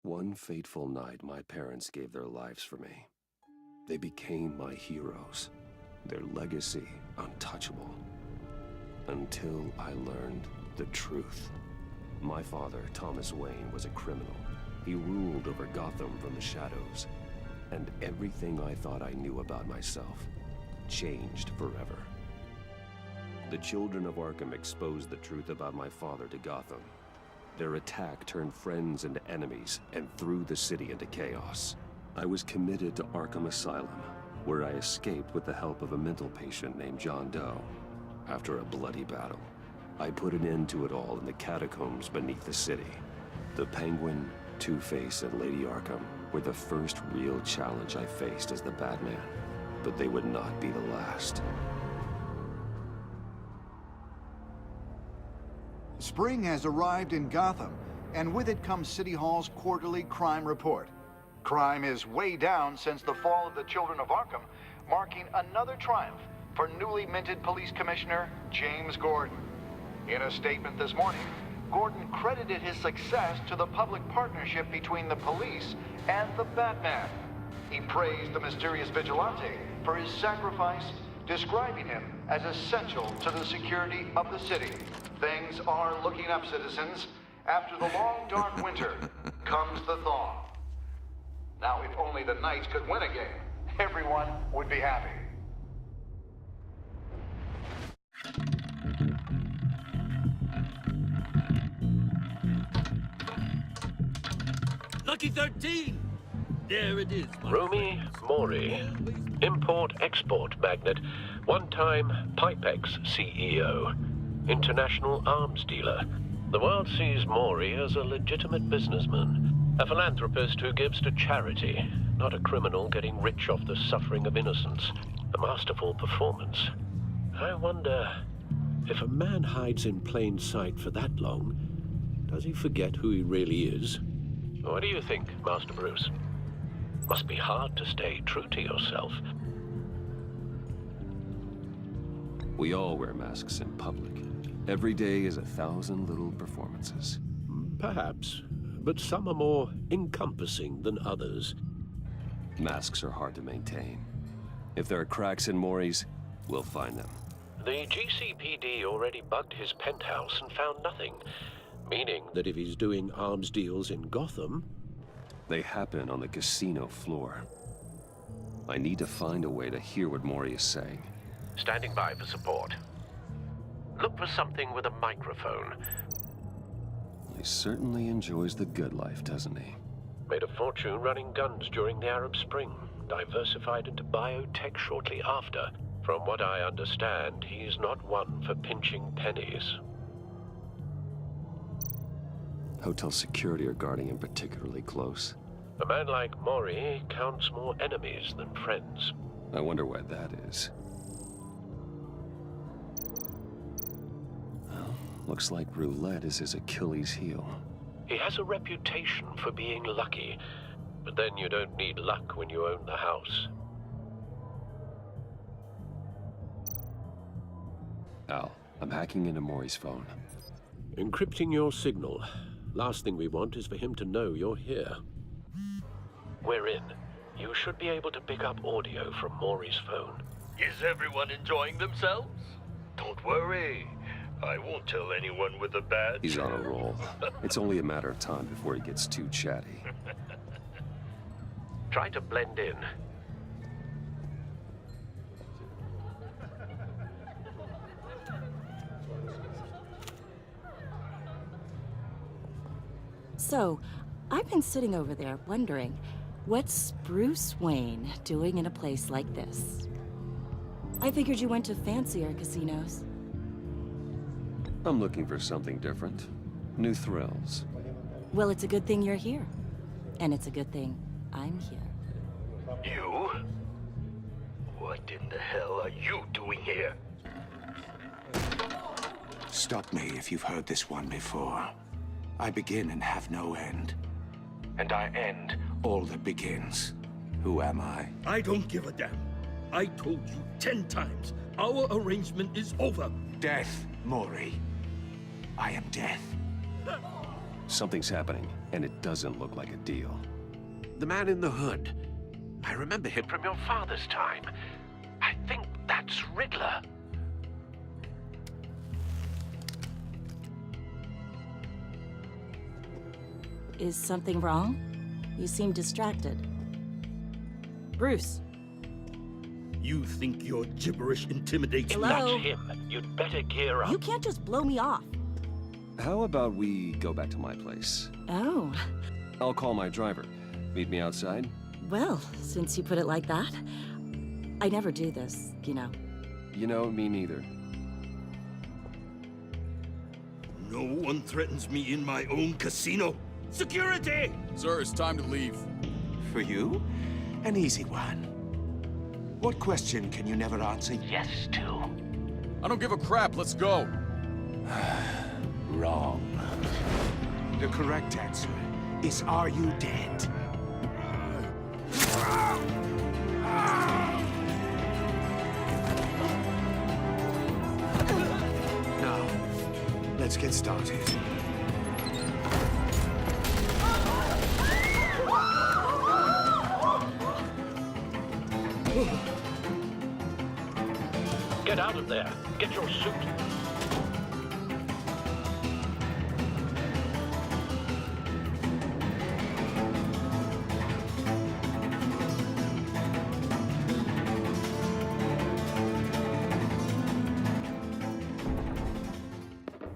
One fateful night, my parents gave their lives for me. They became my heroes, their legacy untouchable. Until I learned the truth. My father, Thomas Wayne, was a criminal. He ruled over Gotham from the shadows. And everything I thought I knew about myself changed forever. The children of Arkham exposed the truth about my father to Gotham. Their attack turned friends into enemies and threw the city into chaos. I was committed to Arkham Asylum, where I escaped with the help of a mental patient named John Doe. After a bloody battle, I put an end to it all in the catacombs beneath the city. The Penguin, Two-Face, and Lady Arkham were the first real challenge I faced as the Batman, but they would not be the last. Spring has arrived in Gotham, and with it comes City Hall's quarterly crime report. Crime is way down since the fall of the Children of Arkham, marking another triumph for newly minted Police Commissioner James Gordon. In a statement this morning, Gordon credited his success to the public partnership between the police and the Batman. He praised the mysterious vigilante for his sacrifice, describing him as essential to the security of the city. Things are looking up, citizens. After the long, dark winter comes the thaw. Now, if only the Knights could win a game, everyone would be happy. Lucky 13! There it is. Rumi Mori, import-export magnate, one-time Pipex CEO, international arms dealer. The world sees Mori as a legitimate businessman, a philanthropist who gives to charity, not a criminal getting rich off the suffering of innocence. A masterful performance. I wonder, if a man hides in plain sight for that long, does he forget who he really is? What do you think, Master Bruce? Must be hard to stay true to yourself. We all wear masks in public. Every day is 1,000 little performances. Perhaps, but some are more encompassing than others. Masks are hard to maintain. If there are cracks in Mori's, we'll find them. The GCPD already bugged his penthouse and found nothing, meaning that if he's doing arms deals in Gotham... They happen on the casino floor. I need to find a way to hear what Mori is saying. Standing by for support. Look for something with a microphone. He certainly enjoys the good life, doesn't he? Made a fortune running guns during the Arab Spring. Diversified into biotech shortly after. From what I understand, he's not one for pinching pennies. Hotel security are guarding him particularly close. A man like Mori counts more enemies than friends. I wonder why that is. Well, looks like roulette is his Achilles heel. He has a reputation for being lucky, but then you don't need luck when you own the house. Al, I'm hacking into Mori's phone. Encrypting your signal. Last thing we want is for him to know you're here. We're in. You should be able to pick up audio from Mori's phone. Is everyone enjoying themselves? Don't worry. I won't tell anyone with a badge. He's on a roll. It's only a matter of time before he gets too chatty. Try to blend in. So, I've been sitting over there wondering, what's Bruce Wayne doing in a place like this? I figured you went to fancier casinos. I'm looking for something different. New thrills. Well, it's a good thing you're here. And it's a good thing I'm here. You? What in the hell are you doing here? Stop me if you've heard this one before. I begin and have no end. And I end all that begins. Who am I? I don't give a damn. I told you 10 times. Our arrangement is over. Death, Mori. I am death. Something's happening, and it doesn't look like a deal. The man in the hood. I remember him from your father's time. I think that's Riddler. Is something wrong? You seem distracted. Bruce. You think your gibberish intimidates me? Hello? That's him. You'd better gear up. You can't just blow me off. How about we go back to my place? Oh. I'll call my driver. Meet me outside? Well, since you put it like that. I never do this, you know. You know, me neither. No one threatens me in my own casino. Security! Sir, it's time to leave. For you, an easy one. What question can you never answer yes to? I don't give a crap, let's go. Wrong. The correct answer is, are you dead? Now, let's get started. Get out of there. Get your suit.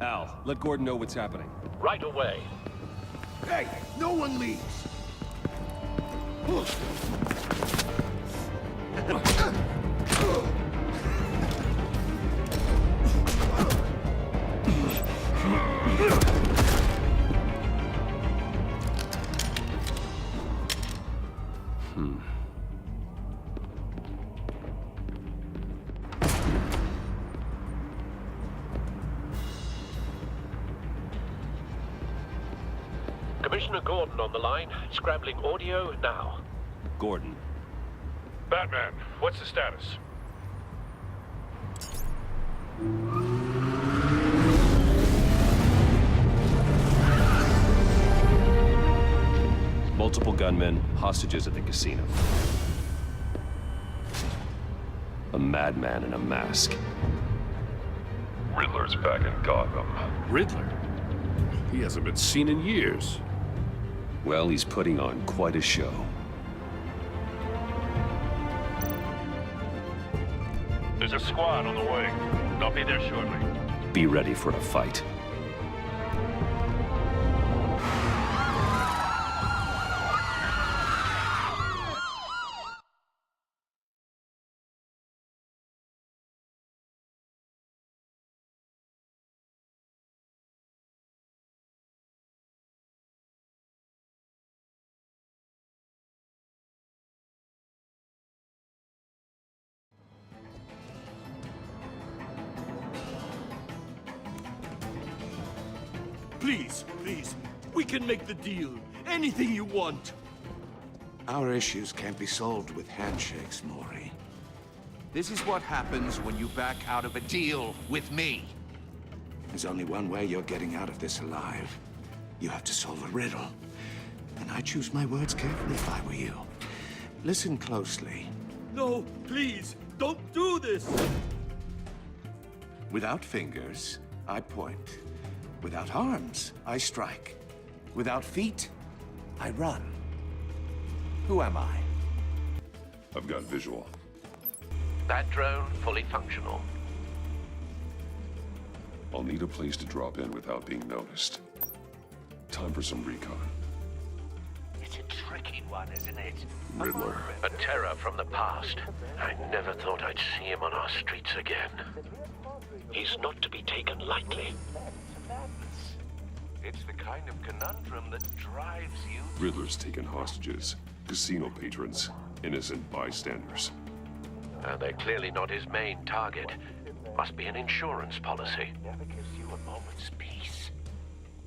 Al, let Gordon know what's happening. Right away. Hey, no one leaves. Commissioner Gordon on the line. Scrambling audio now. Gordon. Batman, what's the status? Multiple gunmen, hostages at the casino. A madman in a mask. Riddler's back in Gotham. Riddler? He hasn't been seen in years. Well, he's putting on quite a show. There's a squad on the way. I'll be there shortly. Be ready for a fight. Please, please, we can make the deal. Anything you want. Our issues can't be solved with handshakes, Maury. This is what happens when you back out of a deal with me. There's only one way you're getting out of this alive. You have to solve a riddle. And I choose my words carefully if I were you. Listen closely. No, please, don't do this. Without fingers, I point. Without arms, I strike. Without feet, I run. Who am I? I've got visual. That drone fully functional. I'll need a place to drop in without being noticed. Time for some recon. It's a tricky one, isn't it? Riddler. A terror from the past. I never thought I'd see him on our streets again. He's not to be taken lightly. It's the kind of conundrum that drives you. Riddler's taken hostages. Casino patrons. Innocent bystanders. And they're clearly not his main target. Must be an insurance policy. Never gives you a moment's peace.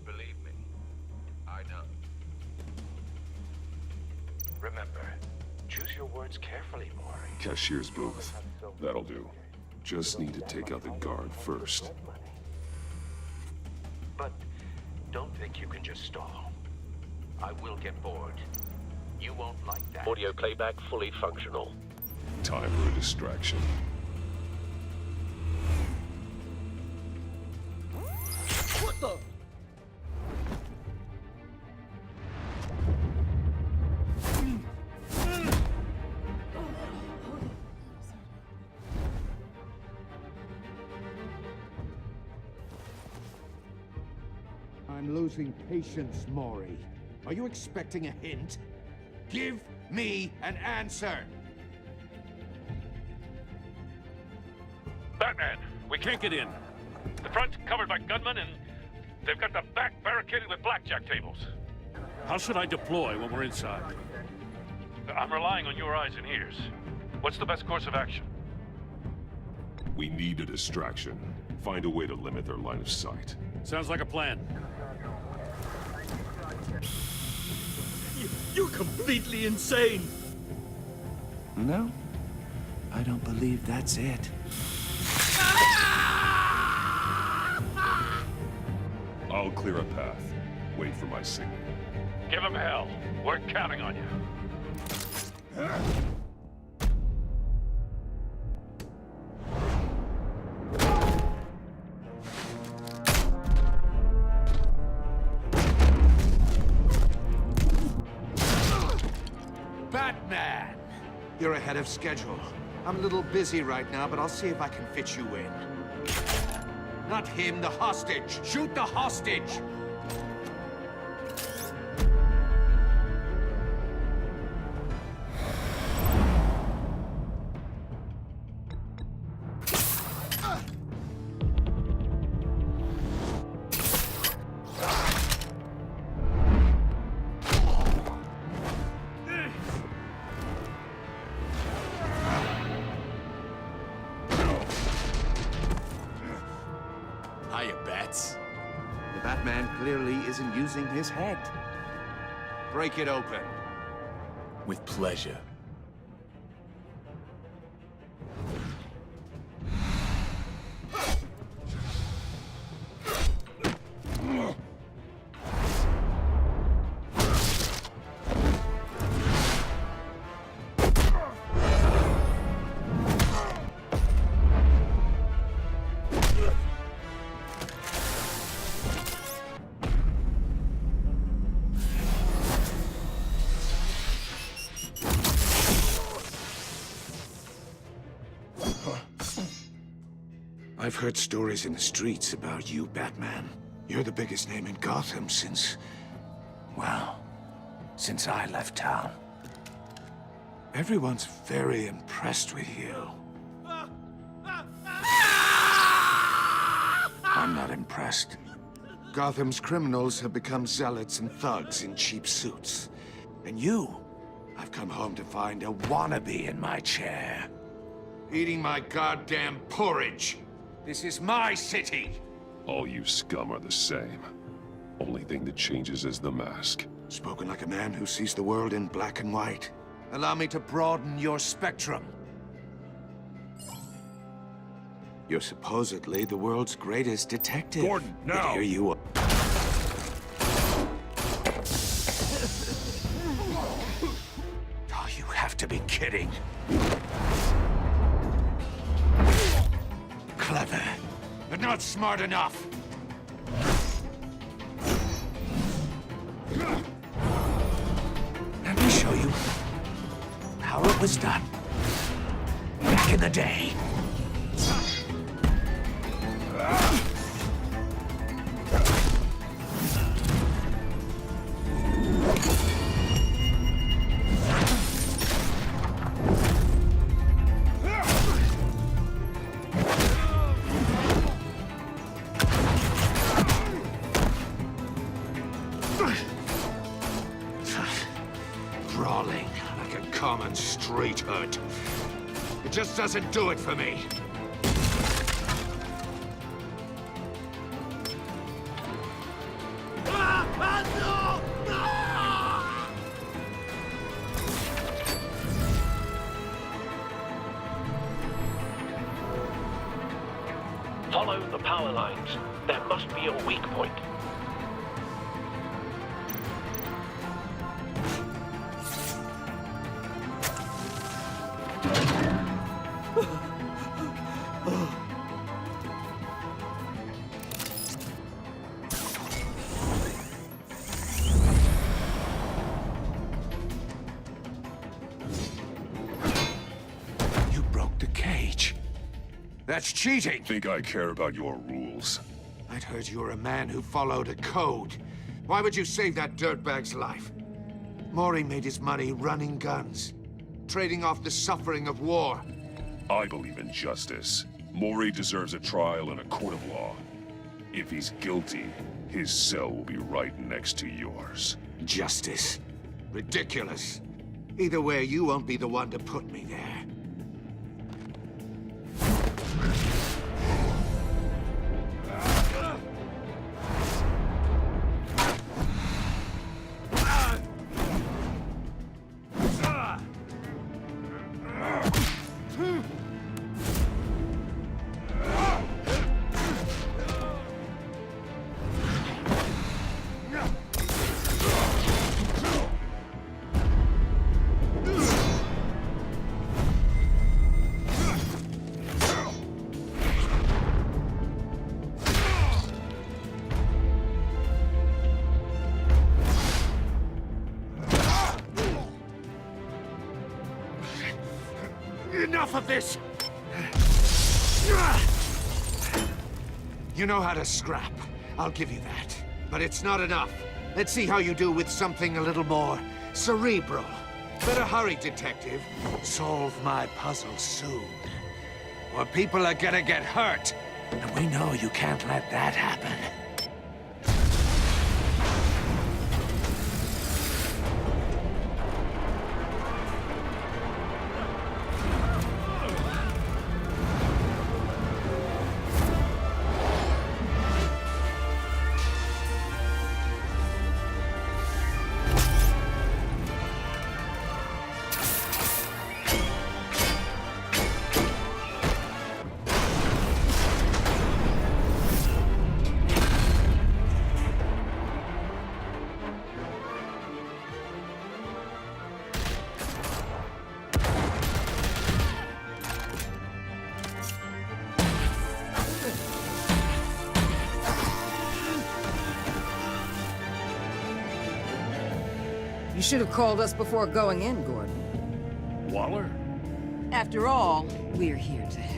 Believe me, I know. Remember, choose your words carefully, Maury. Cashier's booth. That'll do. Just need to take out the guard first. But don't think you can just stall. I will get bored. You won't like that. Audio playback fully functional. Time for a distraction. What the? I'm losing patience, Maury. Are you expecting a hint? Give me an answer! Batman, we can't get in. The front's covered by gunmen, and they've got the back barricaded with blackjack tables. How should I deploy when we're inside? I'm relying on your eyes and ears. What's the best course of action? We need a distraction. Find a way to limit their line of sight. Sounds like a plan. You're completely insane! No, I don't believe that's it. I'll clear a path. Wait for my signal. Give them hell. We're counting on you. Batman! You're ahead of schedule. I'm a little busy right now, but I'll see if I can fit you in. Not him, the hostage! Shoot the hostage! Hiya, Bats. The Batman clearly isn't using his head. Break it open. With pleasure. I've heard stories in the streets about you, Batman. You're the biggest name in Gotham since... well, since I left town. Everyone's very impressed with you. I'm not impressed. Gotham's criminals have become zealots and thugs in cheap suits. And you, I've come home to find a wannabe in my chair. Eating my goddamn porridge. This is my city! All you scum are the same. Only thing that changes is the mask. Spoken like a man who sees the world in black and white. Allow me to broaden your spectrum. You're supposedly the world's greatest detective. Gordon, But now! here you are. Oh, you have to be kidding. Clever, but not smart enough. Let me show you how it was done back in the day. Brawling like a common street hood. It just doesn't do it for me. Follow the power lines. There must be a weak point. That's cheating! Think I care about your rules? I'd heard you were a man who followed a code. Why would you save that dirtbag's life? Maury made his money running guns, trading off the suffering of war. I believe in justice. Maury deserves a trial in a court of law. If he's guilty, his cell will be right next to yours. Justice? Ridiculous. Either way, you won't be the one to put me there. Enough of this! You know how to scrap. I'll give you that. But it's not enough. Let's see how you do with something a little more cerebral. Better hurry, detective. Solve my puzzle soon. Or people are gonna get hurt. And we know you can't let that happen. You should have called us before going in, Gordon. Waller? After all, we're here to help.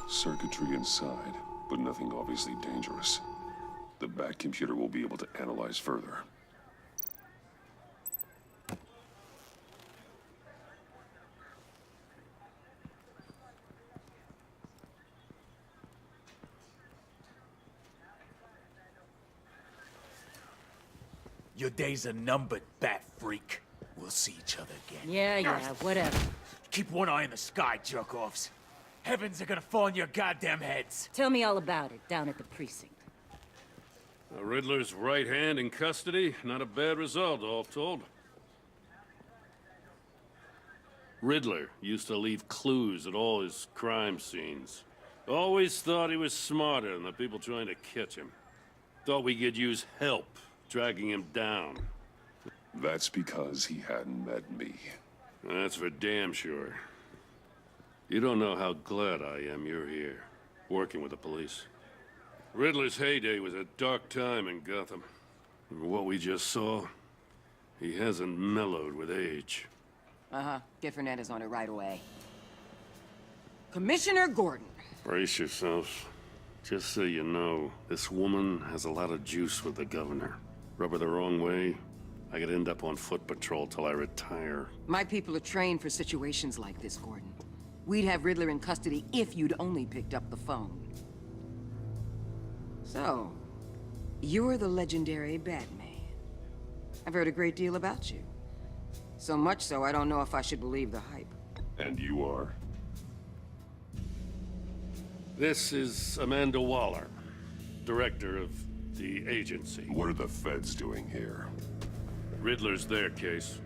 Circuitry inside, but nothing obviously dangerous. The back computer will be able to analyze further. Your days are numbered, bat freak. We'll see each other again. Yeah, whatever. Keep one eye in the sky, jerk-offs. Heavens are gonna fall on your goddamn heads. Tell me all about it down at the precinct. Riddler's right hand in custody. Not a bad result, all told. Riddler used to leave clues at all his crime scenes. Always thought he was smarter than the people trying to catch him. Thought we could use help tracking him down. That's because he hadn't met me. That's for damn sure. You don't know how glad I am you're here, working with the police. Riddler's heyday was a dark time in Gotham. And what we just saw, he hasn't mellowed with age. Get Fernandez on it right away. Commissioner Gordon. Brace yourselves. Just so you know, this woman has a lot of juice with the governor. Rub her the wrong way, I could end up on foot patrol till I retire. My people are trained for situations like this, Gordon. We'd have Riddler in custody if you'd only picked up the phone. So, you're the legendary Batman. I've heard a great deal about you. So much so, I don't know if I should believe the hype. And you are? This is Amanda Waller, director of The agency. What are the feds doing here? Riddler's their case.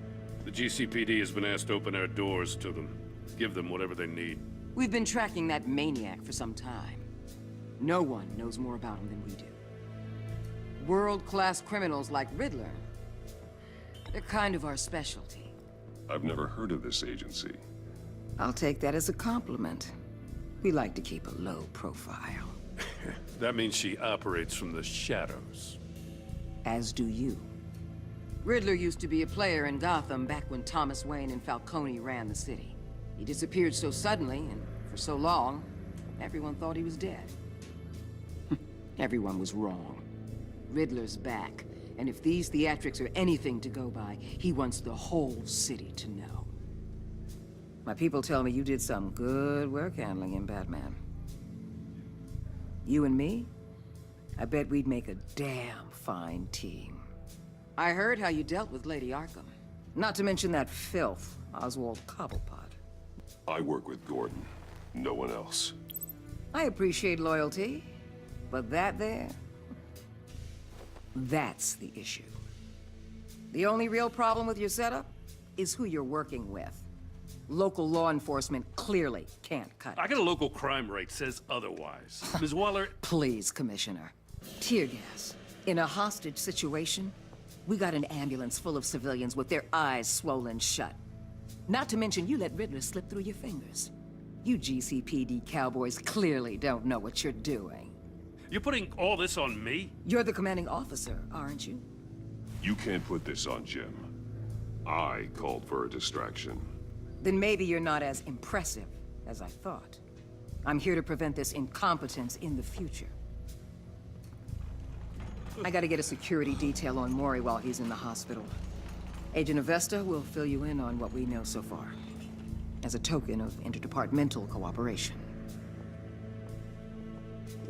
The GCPD has been asked to open our doors to them. Give them whatever they need. We've been tracking that maniac for some time. No one knows more about him than we do. World-class criminals like Riddler, they're kind of our specialty. I've never heard of this agency. I'll take that as a compliment. We like to keep a low profile. That means she operates from the shadows. As do you. Riddler used to be a player in Gotham back when Thomas Wayne and Falcone ran the city. He disappeared so suddenly and for so long, everyone thought he was dead. Everyone was wrong. Riddler's back, and if these theatrics are anything to go by, he wants the whole city to know. My people tell me you did some good work handling him, Batman. You and me? I bet we'd make a damn fine team. I heard how you dealt with Lady Arkham. Not to mention that filth, Oswald Cobblepot. I work with Gordon. No one else. I appreciate loyalty, but that there... that's the issue. The only real problem with your setup is who you're working with. Local law enforcement clearly can't cut it. I got a local crime rate says otherwise. Ms. Waller... Please, Commissioner. Tear gas. In a hostage situation, we got an ambulance full of civilians with their eyes swollen shut. Not to mention you let Riddler slip through your fingers. You GCPD cowboys clearly don't know what you're doing. You're putting all this on me? You're the commanding officer, aren't you? You can't put this on Jim. I called for a distraction. Then maybe you're not as impressive as I thought. I'm here to prevent this incompetence in the future. I gotta get a security detail on Mori while he's in the hospital. Agent Avesta will fill you in on what we know so far, as a token of interdepartmental cooperation.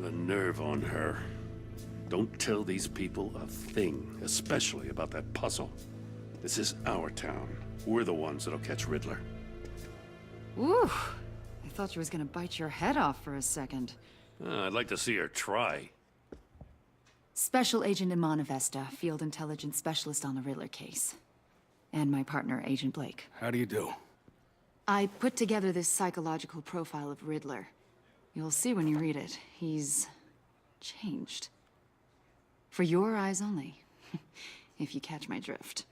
The nerve on her. Don't tell these people a thing, especially about that puzzle. This is our town. We're the ones that'll catch Riddler. Ooh, I thought you was gonna bite your head off for a second. I'd like to see her try. Special Agent Iman Avesta, Field Intelligence Specialist on the Riddler case. And my partner, Agent Blake. How do you do? I put together this psychological profile of Riddler. You'll see when you read it. He's changed. For your eyes only, if you catch my drift.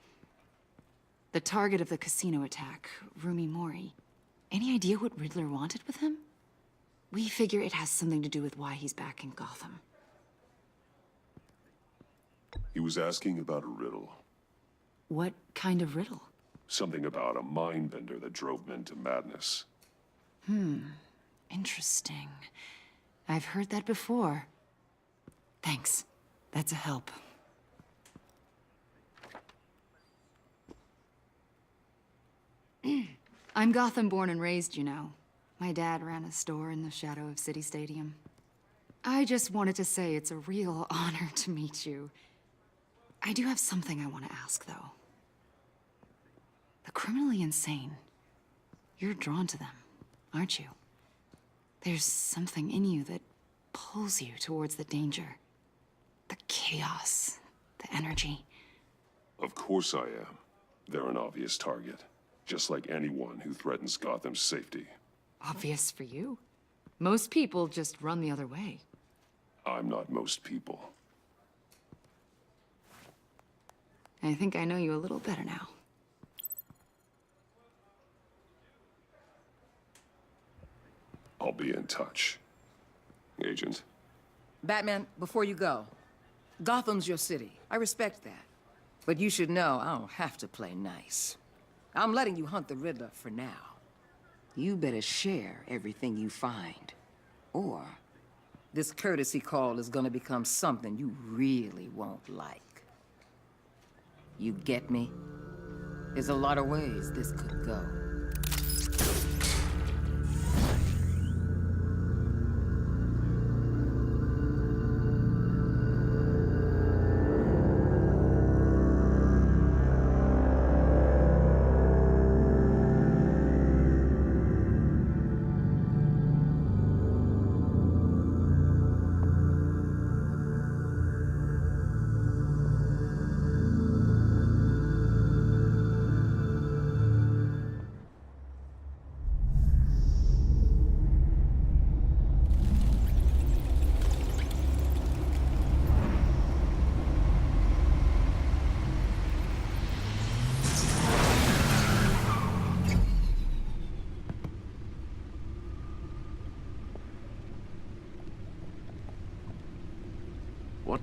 The target of the casino attack, Rumi Mori. Any idea what Riddler wanted with him? We figure it has something to do with why he's back in Gotham. He was asking about a riddle. What kind of riddle? Something about a mind bender that drove men to madness. Interesting. I've heard that before. Thanks. That's a help. I'm Gotham born and raised, you know. My dad ran a store in the shadow of City Stadium. I just wanted to say it's a real honor to meet you. I do have something I want to ask, though. The criminally insane. You're drawn to them, aren't you? There's something in you that pulls you towards the danger. The chaos, the energy. Of course I am. They're an obvious target. Just like anyone who threatens Gotham's safety. Obvious for you. Most people just run the other way. I'm not most people. I think I know you a little better now. I'll be in touch. Agent. Batman, before you go, Gotham's your city. I respect that. But you should know I don't have to play nice. I'm letting you hunt the Riddler for now. You better share everything you find. Or this courtesy call is gonna become something you really won't like. You get me? There's a lot of ways this could go.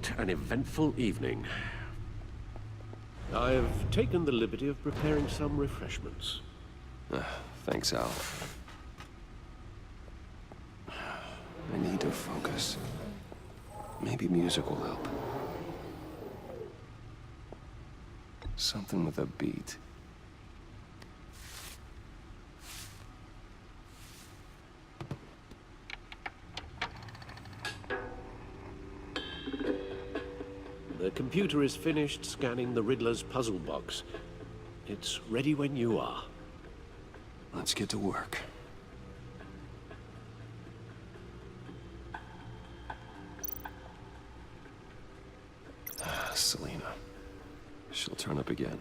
What an eventful evening. I've taken the liberty of preparing some refreshments. Thanks, Al. I need to focus. Maybe music will help. Something with a beat. The computer is finished scanning the Riddler's puzzle box. It's ready when you are. Let's get to work. Selena. She'll turn up again.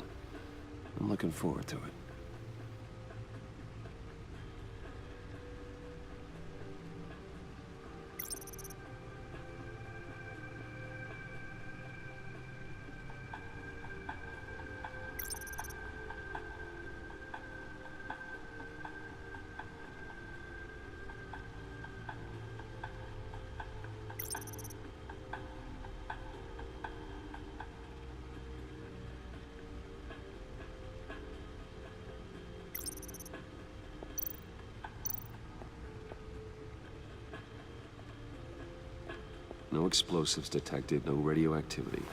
I'm looking forward to it. No explosives detected, no radioactivity.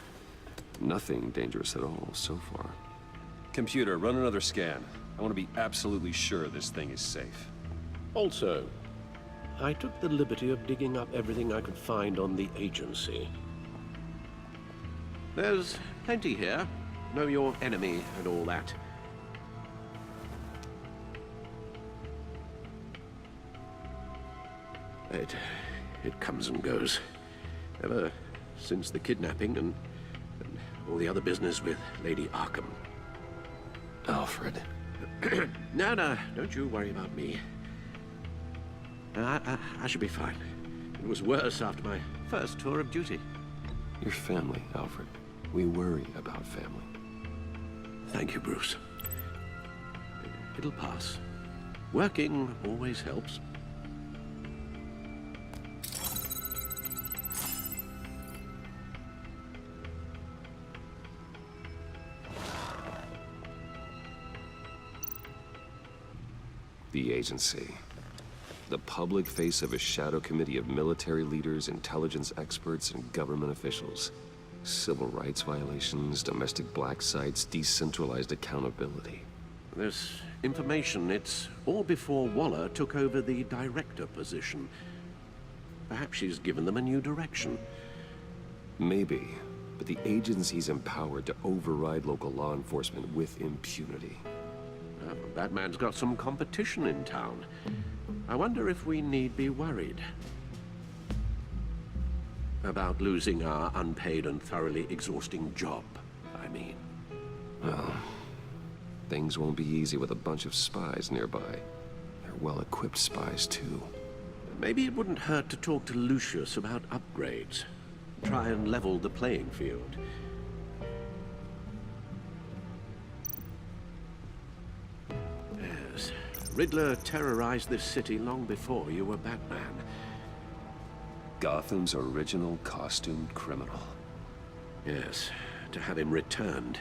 Nothing dangerous at all so far. Computer, run another scan. I want to be absolutely sure this thing is safe. Also, I took the liberty of digging up everything I could find on the agency. There's plenty here. Know your enemy and all that. It comes and goes. Ever since the kidnapping and all the other business with Lady Arkham. Alfred. No, don't you worry about me. I should be fine. It was worse after my first tour of duty. Your family, Alfred. We worry about family. Thank you, Bruce. It'll pass. Working always helps. The agency. The public face of a shadow committee of military leaders, intelligence experts, and government officials. Civil rights violations, domestic black sites, decentralized accountability. This information, it's all before Waller took over the director position. Perhaps she's given them a new direction. Maybe, but the agency's empowered to override local law enforcement with impunity. Batman's got some competition in town. I wonder if we need be worried about losing our unpaid and thoroughly exhausting job, I mean. Well, things won't be easy with a bunch of spies nearby. They're well-equipped spies, too. Maybe it wouldn't hurt to talk to Lucius about upgrades. Try and level the playing field. Yes, Riddler terrorized this city long before you were Batman. Gotham's original costumed criminal. Yes, to have him returned,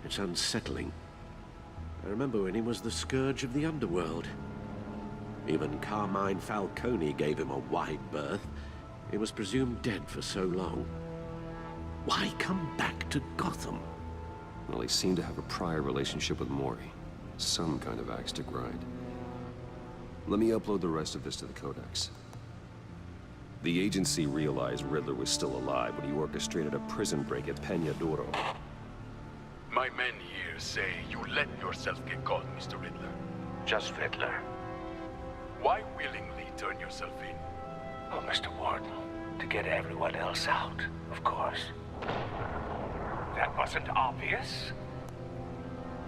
it's unsettling. I remember when he was the scourge of the underworld. Even Carmine Falcone gave him a wide berth. He was presumed dead for so long. Why come back to Gotham? Well, he seemed to have a prior relationship with Mori. Some kind of axe to grind. Let me upload the rest of this to the Codex. The agency realized Riddler was still alive when he orchestrated a prison break at Peña Duro. My men here say you let yourself get caught, Mr. Riddler. Just Riddler. Why willingly turn yourself in? Oh, Mr. Warden, to get everyone else out, of course. That wasn't obvious.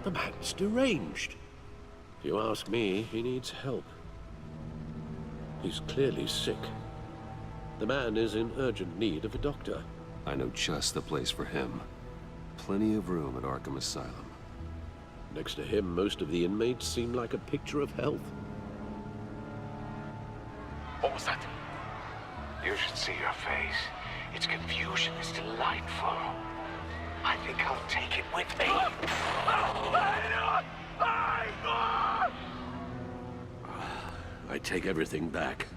The man's deranged. If you ask me, he needs help. He's clearly sick. The man is in urgent need of a doctor. I know just the place for him. Plenty of room at Arkham Asylum. Next to him, most of the inmates seem like a picture of health. What was that? You should see your face. Its confusion is delightful. I think I'll take it with me. I take everything back.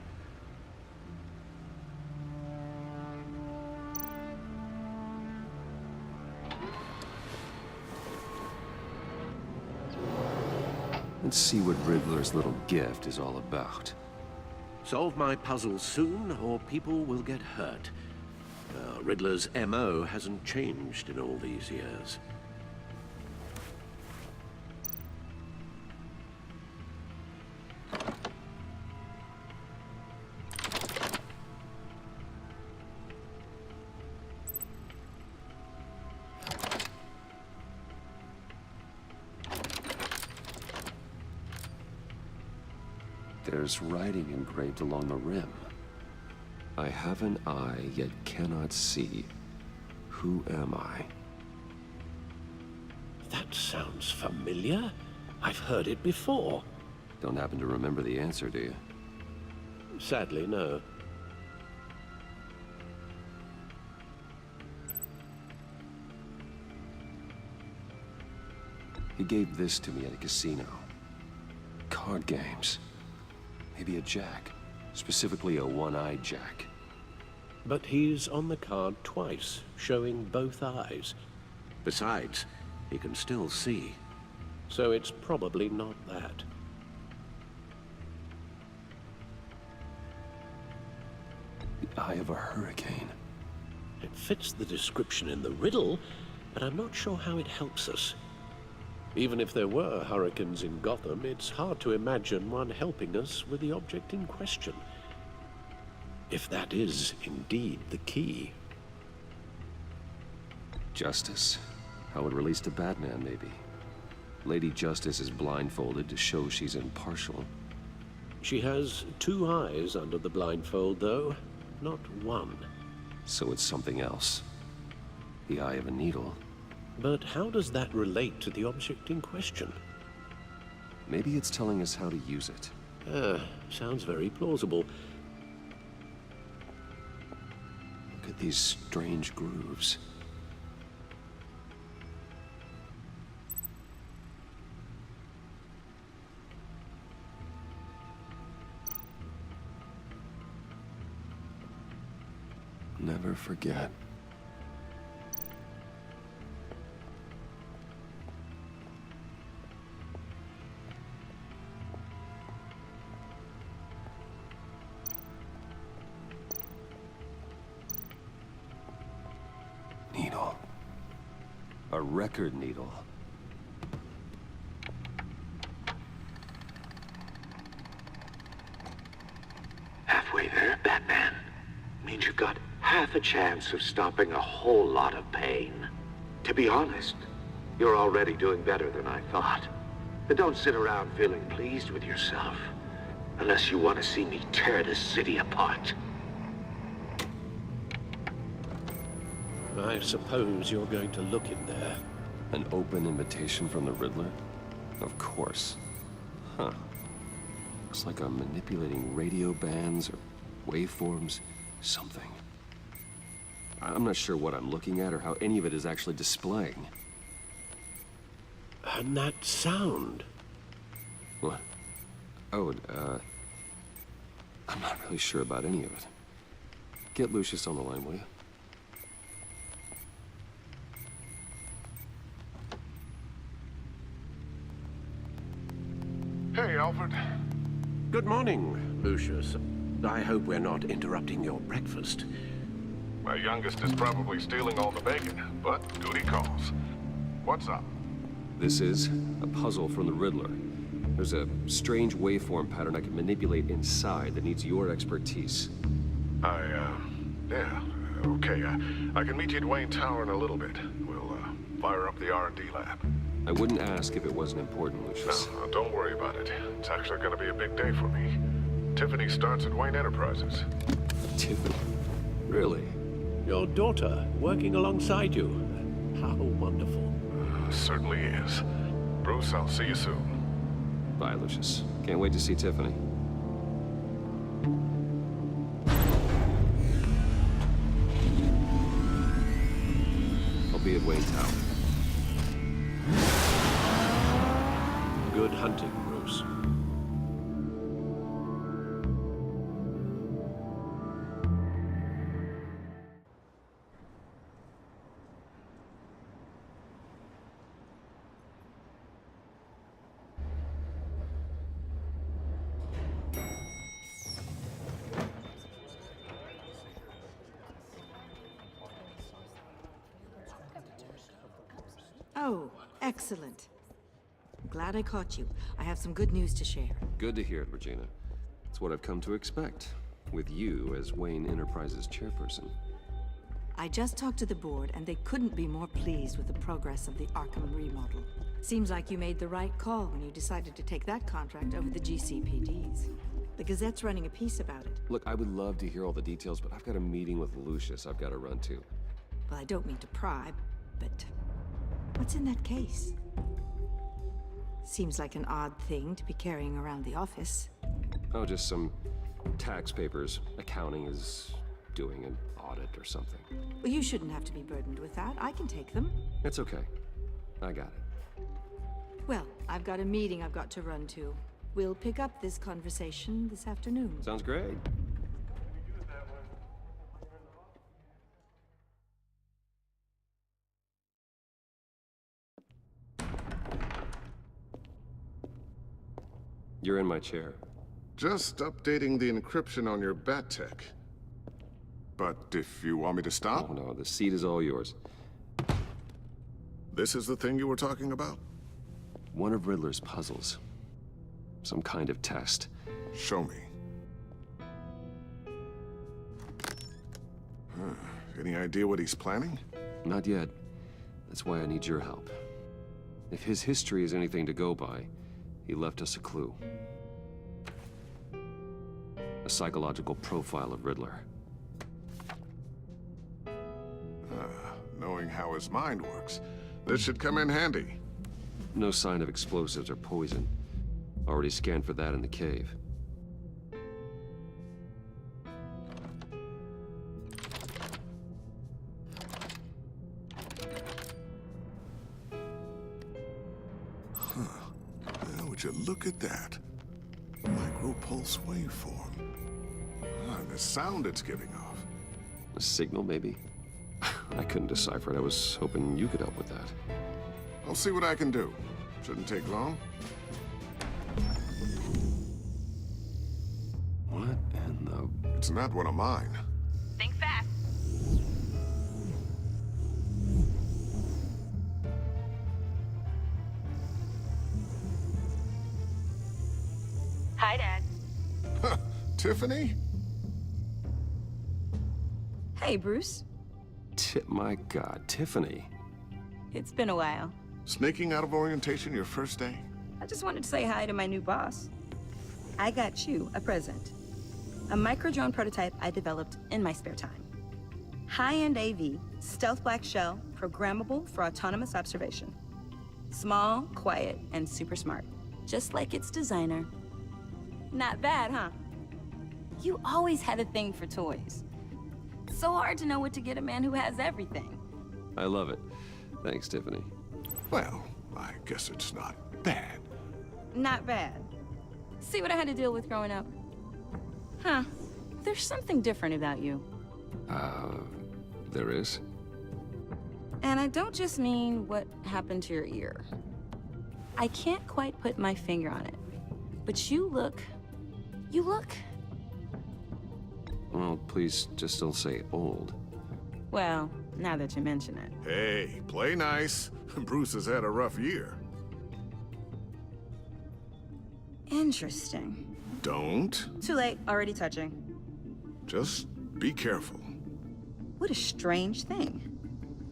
Let's see what Riddler's little gift is all about. Solve my puzzles soon, or people will get hurt. Riddler's MO hasn't changed in all these years. There's writing engraved along the rim. I have an eye, yet cannot see. Who am I? That sounds familiar. I've heard it before. Don't happen to remember the answer, do you? Sadly, no. He gave this to me at a casino. Card games. Maybe a jack. Specifically a one-eyed jack. But he's on the card twice, showing both eyes. Besides, he can still see. So it's probably not that. The eye of a hurricane. It fits the description in the riddle, but I'm not sure how it helps us. Even if there were hurricanes in Gotham, it's hard to imagine one helping us with the object in question. If that is indeed the key. Justice. How it relates to Batman, maybe. Lady Justice is blindfolded to show she's impartial. She has two eyes under the blindfold, though, not one. So it's something else. The eye of a needle. But how does that relate to the object in question? Maybe it's telling us how to use it. Sounds very plausible. Look at these strange grooves. Never forget. Needle. A record needle. Halfway there, Batman. Means you've got half a chance of stopping a whole lot of pain. To be honest, you're already doing better than I thought. But don't sit around feeling pleased with yourself. Unless you want to see me tear this city apart. I suppose you're going to look in there. An open invitation from the Riddler? Of course. Huh. Looks like I'm manipulating radio bands or waveforms. Something. I'm not sure what I'm looking at or how any of it is actually displaying. And that sound. What? Oh, I'm not really sure about any of it. Get Lucius on the line, will you? Hey, Alfred. Good morning, Lucius. I hope we're not interrupting your breakfast. My youngest is probably stealing all the bacon, but duty calls. What's up? This is a puzzle from the Riddler. There's a strange waveform pattern I can manipulate inside that needs your expertise. Yeah, okay. I can meet you at Wayne Tower in a little bit. We'll, fire up the R&D lab. I wouldn't ask if it wasn't important, Lucius. No, don't worry about it. It's actually gonna be a big day for me. Tiffany starts at Wayne Enterprises. Tiffany? Really? Your daughter, working alongside you. How wonderful. Certainly is. Bruce, I'll see you soon. Bye, Lucius. Can't wait to see Tiffany. be at Wayne Tower. Good hunting, Bruce. Oh, excellent. Glad I caught you. I have some good news to share. Good to hear it, Regina. It's what I've come to expect, with you as Wayne Enterprises chairperson. I just talked to the board, and they couldn't be more pleased with the progress of the Arkham remodel. Seems like you made the right call when you decided to take that contract over the GCPD's. The Gazette's running a piece about it. Look, I would love to hear all the details, but I've got a meeting with Lucius I've got to run to. Well, I don't mean to pry, but what's in that case? Seems like an odd thing to be carrying around the office. Oh, just some tax papers. Accounting is doing an audit or something. Well, you shouldn't have to be burdened with that. I can take them. It's okay. I got it. Well, I've got a meeting I've got to run to. We'll pick up this conversation this afternoon. Sounds great. You're in my chair. Just updating the encryption on your bat tech. But if you want me to stop? Oh, no, the seat is all yours. This is the thing you were talking about? One of Riddler's puzzles. Some kind of test. Show me. Any idea what he's planning? Not yet. That's why I need your help. If his history is anything to go by, he left us a clue. A psychological profile of Riddler. Knowing how his mind works, this should come in handy. No sign of explosives or poison. Already scanned for that in the cave. Would you look at that? Micropulse waveform. The sound it's giving off. A signal, maybe? I couldn't decipher it. I was hoping you could help with that. I'll see what I can do. Shouldn't take long. What in the... It's not one of mine. Think fast. Hi, Dad. Tiffany? Hey, Bruce. My God, Tiffany. It's been a while. Sneaking out of orientation your first day? I just wanted to say hi to my new boss. I got you a present. A micro-drone prototype I developed in my spare time. High-end AV, stealth black shell, programmable for autonomous observation. Small, quiet, and super smart. Just like its designer. Not bad, huh? You always had a thing for toys. So hard to know what to get a man who has everything. I love it. Thanks, Tiffany. Well, I guess it's not bad. Not bad. See what I had to deal with growing up? Huh. There's something different about you. There is? And I don't just mean what happened to your ear. I can't quite put my finger on it. But you look... Well, please just don't say old. Well, now that you mention it. Hey, play nice. Bruce has had a rough year. Interesting. Don't. Too late, already touching. Just be careful. What a strange thing.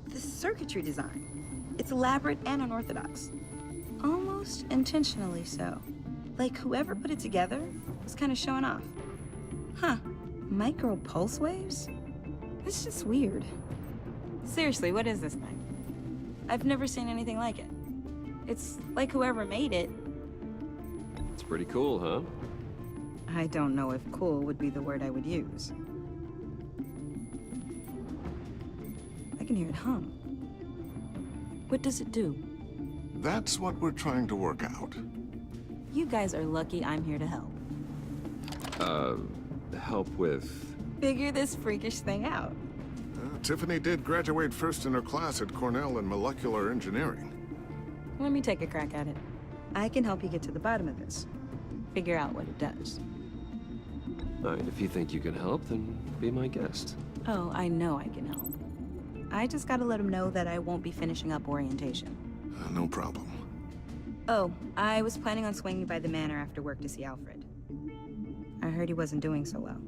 The circuitry design. It's elaborate and unorthodox. Almost intentionally so. Like whoever put it together was kind of showing off. Huh. Micro pulse waves? It's just weird. Seriously, what is this thing? I've never seen anything like it. It's like whoever made it. It's pretty cool, huh? I don't know if cool would be the word I would use. I can hear it hum. What does it do? That's what we're trying to work out. You guys are lucky I'm here to help. Help with... Figure this freakish thing out. Tiffany did graduate first in her class at Cornell in molecular engineering. Let me take a crack at it. I can help you get to the bottom of this. Figure out what it does. All right, if you think you can help, then be my guest. Oh, I know I can help. I just gotta let him know that I won't be finishing up orientation. No problem. Oh, I was planning on swinging by the manor after work to see Alfred. I heard he wasn't doing so well.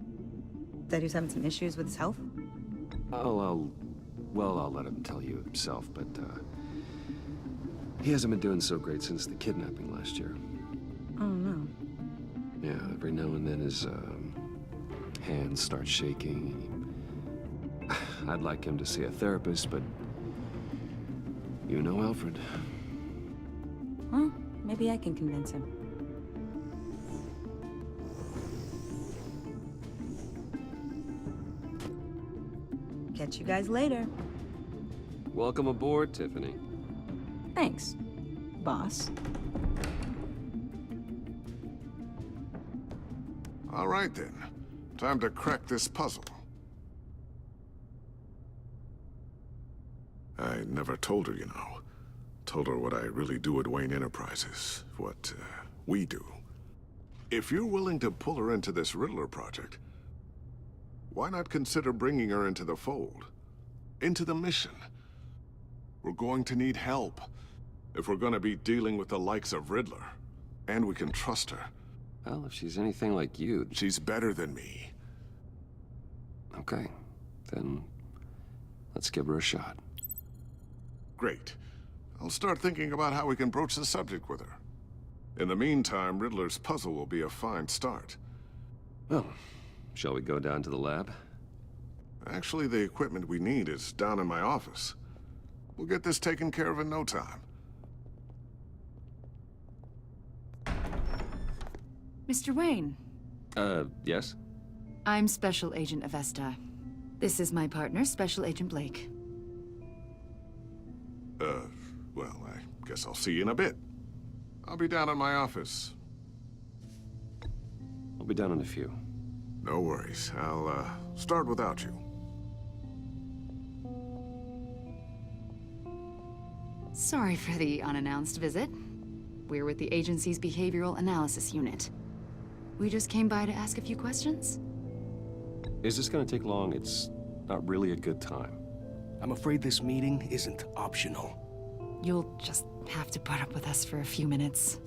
That he was having some issues with his health? I'll let him tell you himself, but, he hasn't been doing so great since the kidnapping last year. Oh, no. Yeah, every now and then his, hands start shaking. I'd like him to see a therapist, but you know Alfred. Well, maybe I can convince him. Catch you guys later. Welcome aboard, Tiffany. Thanks, boss. All right then. Time to crack this puzzle. I never told her, you know. Told her what I really do at Wayne Enterprises. What, we do. If you're willing to pull her into this Riddler project, why not consider bringing her into the fold? Into the mission? We're going to need help if we're going to be dealing with the likes of Riddler. And we can trust her. Well, if she's anything like you... She's better than me. Okay, then let's give her a shot. Great. I'll start thinking about how we can broach the subject with her. In the meantime, Riddler's puzzle will be a fine start. Well, shall we go down to the lab? Actually, the equipment we need is down in my office. We'll get this taken care of in no time. Mr. Wayne. Yes? I'm Special Agent Avesta. This is my partner, Special Agent Blake. Well, I guess I'll see you in a bit. I'll be down in my office. I'll be down in a few. No worries. I'll, start without you. Sorry for the unannounced visit. We're with the agency's Behavioral Analysis Unit. We just came by to ask a few questions. Is this gonna take long? It's not really a good time. I'm afraid this meeting isn't optional. You'll just have to put up with us for a few minutes.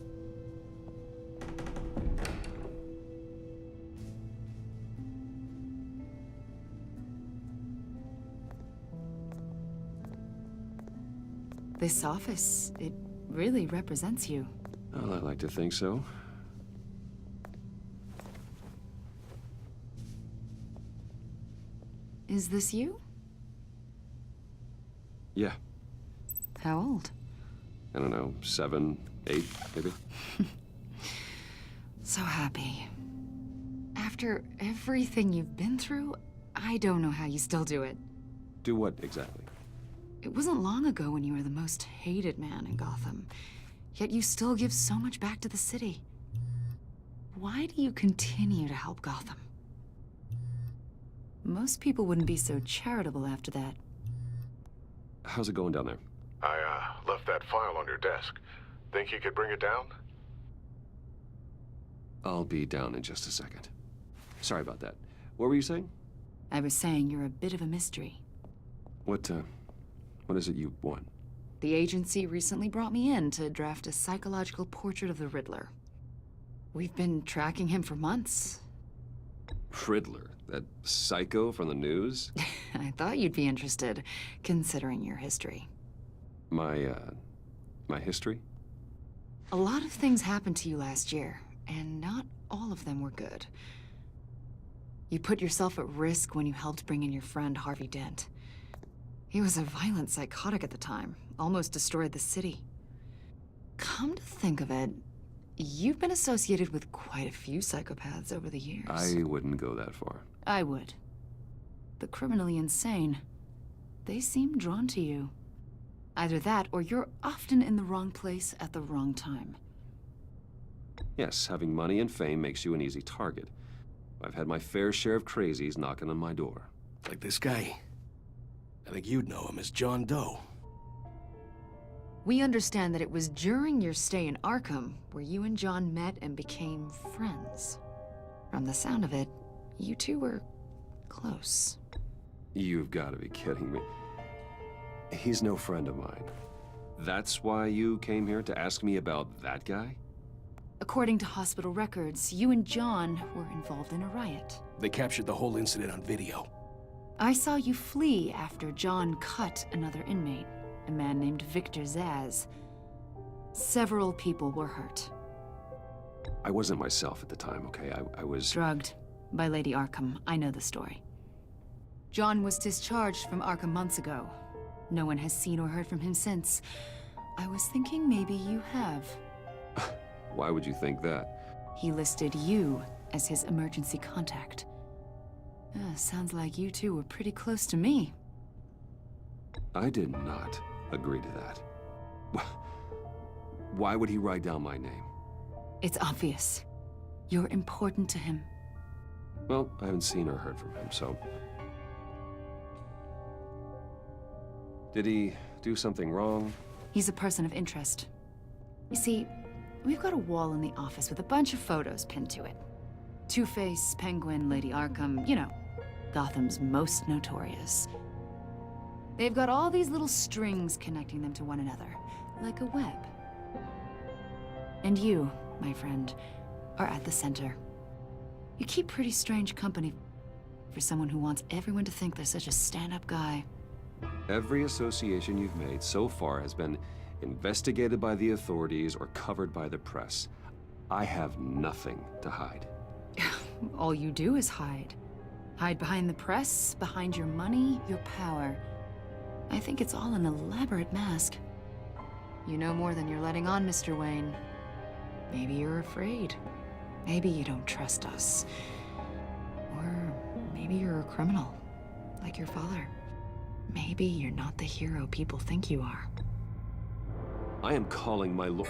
This office, it really represents you. Well, I like to think so. Is this you? Yeah. How old? I don't know, 7, 8, maybe? So happy. After everything you've been through, I don't know how you still do it. Do what, exactly? It wasn't long ago when you were the most hated man in Gotham, yet you still give so much back to the city. Why do you continue to help Gotham? Most people wouldn't be so charitable after that. How's it going down there? I, left that file on your desk. Think you could bring it down? I'll be down in just a second. Sorry about that. What were you saying? I was saying you're a bit of a mystery. What is it you want? The agency recently brought me in to draft a psychological portrait of the Riddler. We've been tracking him for months. Riddler? That psycho from the news? I thought you'd be interested, considering your history. My history? A lot of things happened to you last year, and not all of them were good. You put yourself at risk when you helped bring in your friend Harvey Dent. He was a violent psychotic at the time, almost destroyed the city. Come to think of it, you've been associated with quite a few psychopaths over the years. I wouldn't go that far. I would. The criminally insane, they seem drawn to you. Either that, or you're often in the wrong place at the wrong time. Yes, having money and fame makes you an easy target. I've had my fair share of crazies knocking on my door. Like this guy. I think you'd know him as John Doe. We understand that it was during your stay in Arkham where you and John met and became friends. From the sound of it, you two were close. You've got to be kidding me. He's no friend of mine. That's why you came here to ask me about that guy? According to hospital records, you and John were involved in a riot. They captured the whole incident on video. I saw you flee after John cut another inmate, a man named Victor Zsasz. Several people were hurt. I wasn't myself at the time, okay? I was... Drugged by Lady Arkham. I know the story. John was discharged from Arkham months ago. No one has seen or heard from him since. I was thinking maybe you have. Why would you think that? He listed you as his emergency contact. Sounds like you two were pretty close to me. I did not agree to that. Why would he write down my name? It's obvious. You're important to him. Well, I haven't seen or heard from him, so... Did he do something wrong? He's a person of interest. You see, we've got a wall in the office with a bunch of photos pinned to it. Two-Face, Penguin, Lady Arkham, you know, Gotham's most notorious. They've got all these little strings connecting them to one another, like a web. And you, my friend, are at the center. You keep pretty strange company for someone who wants everyone to think they're such a stand-up guy. Every association you've made so far has been investigated by the authorities or covered by the press. I have nothing to hide. All you do is hide. Hide behind the press, behind your money, your power. I think it's all an elaborate mask. You know more than you're letting on, Mr. Wayne. Maybe you're afraid. Maybe you don't trust us. Or maybe you're a criminal, like your father. Maybe you're not the hero people think you are. I am calling my lord.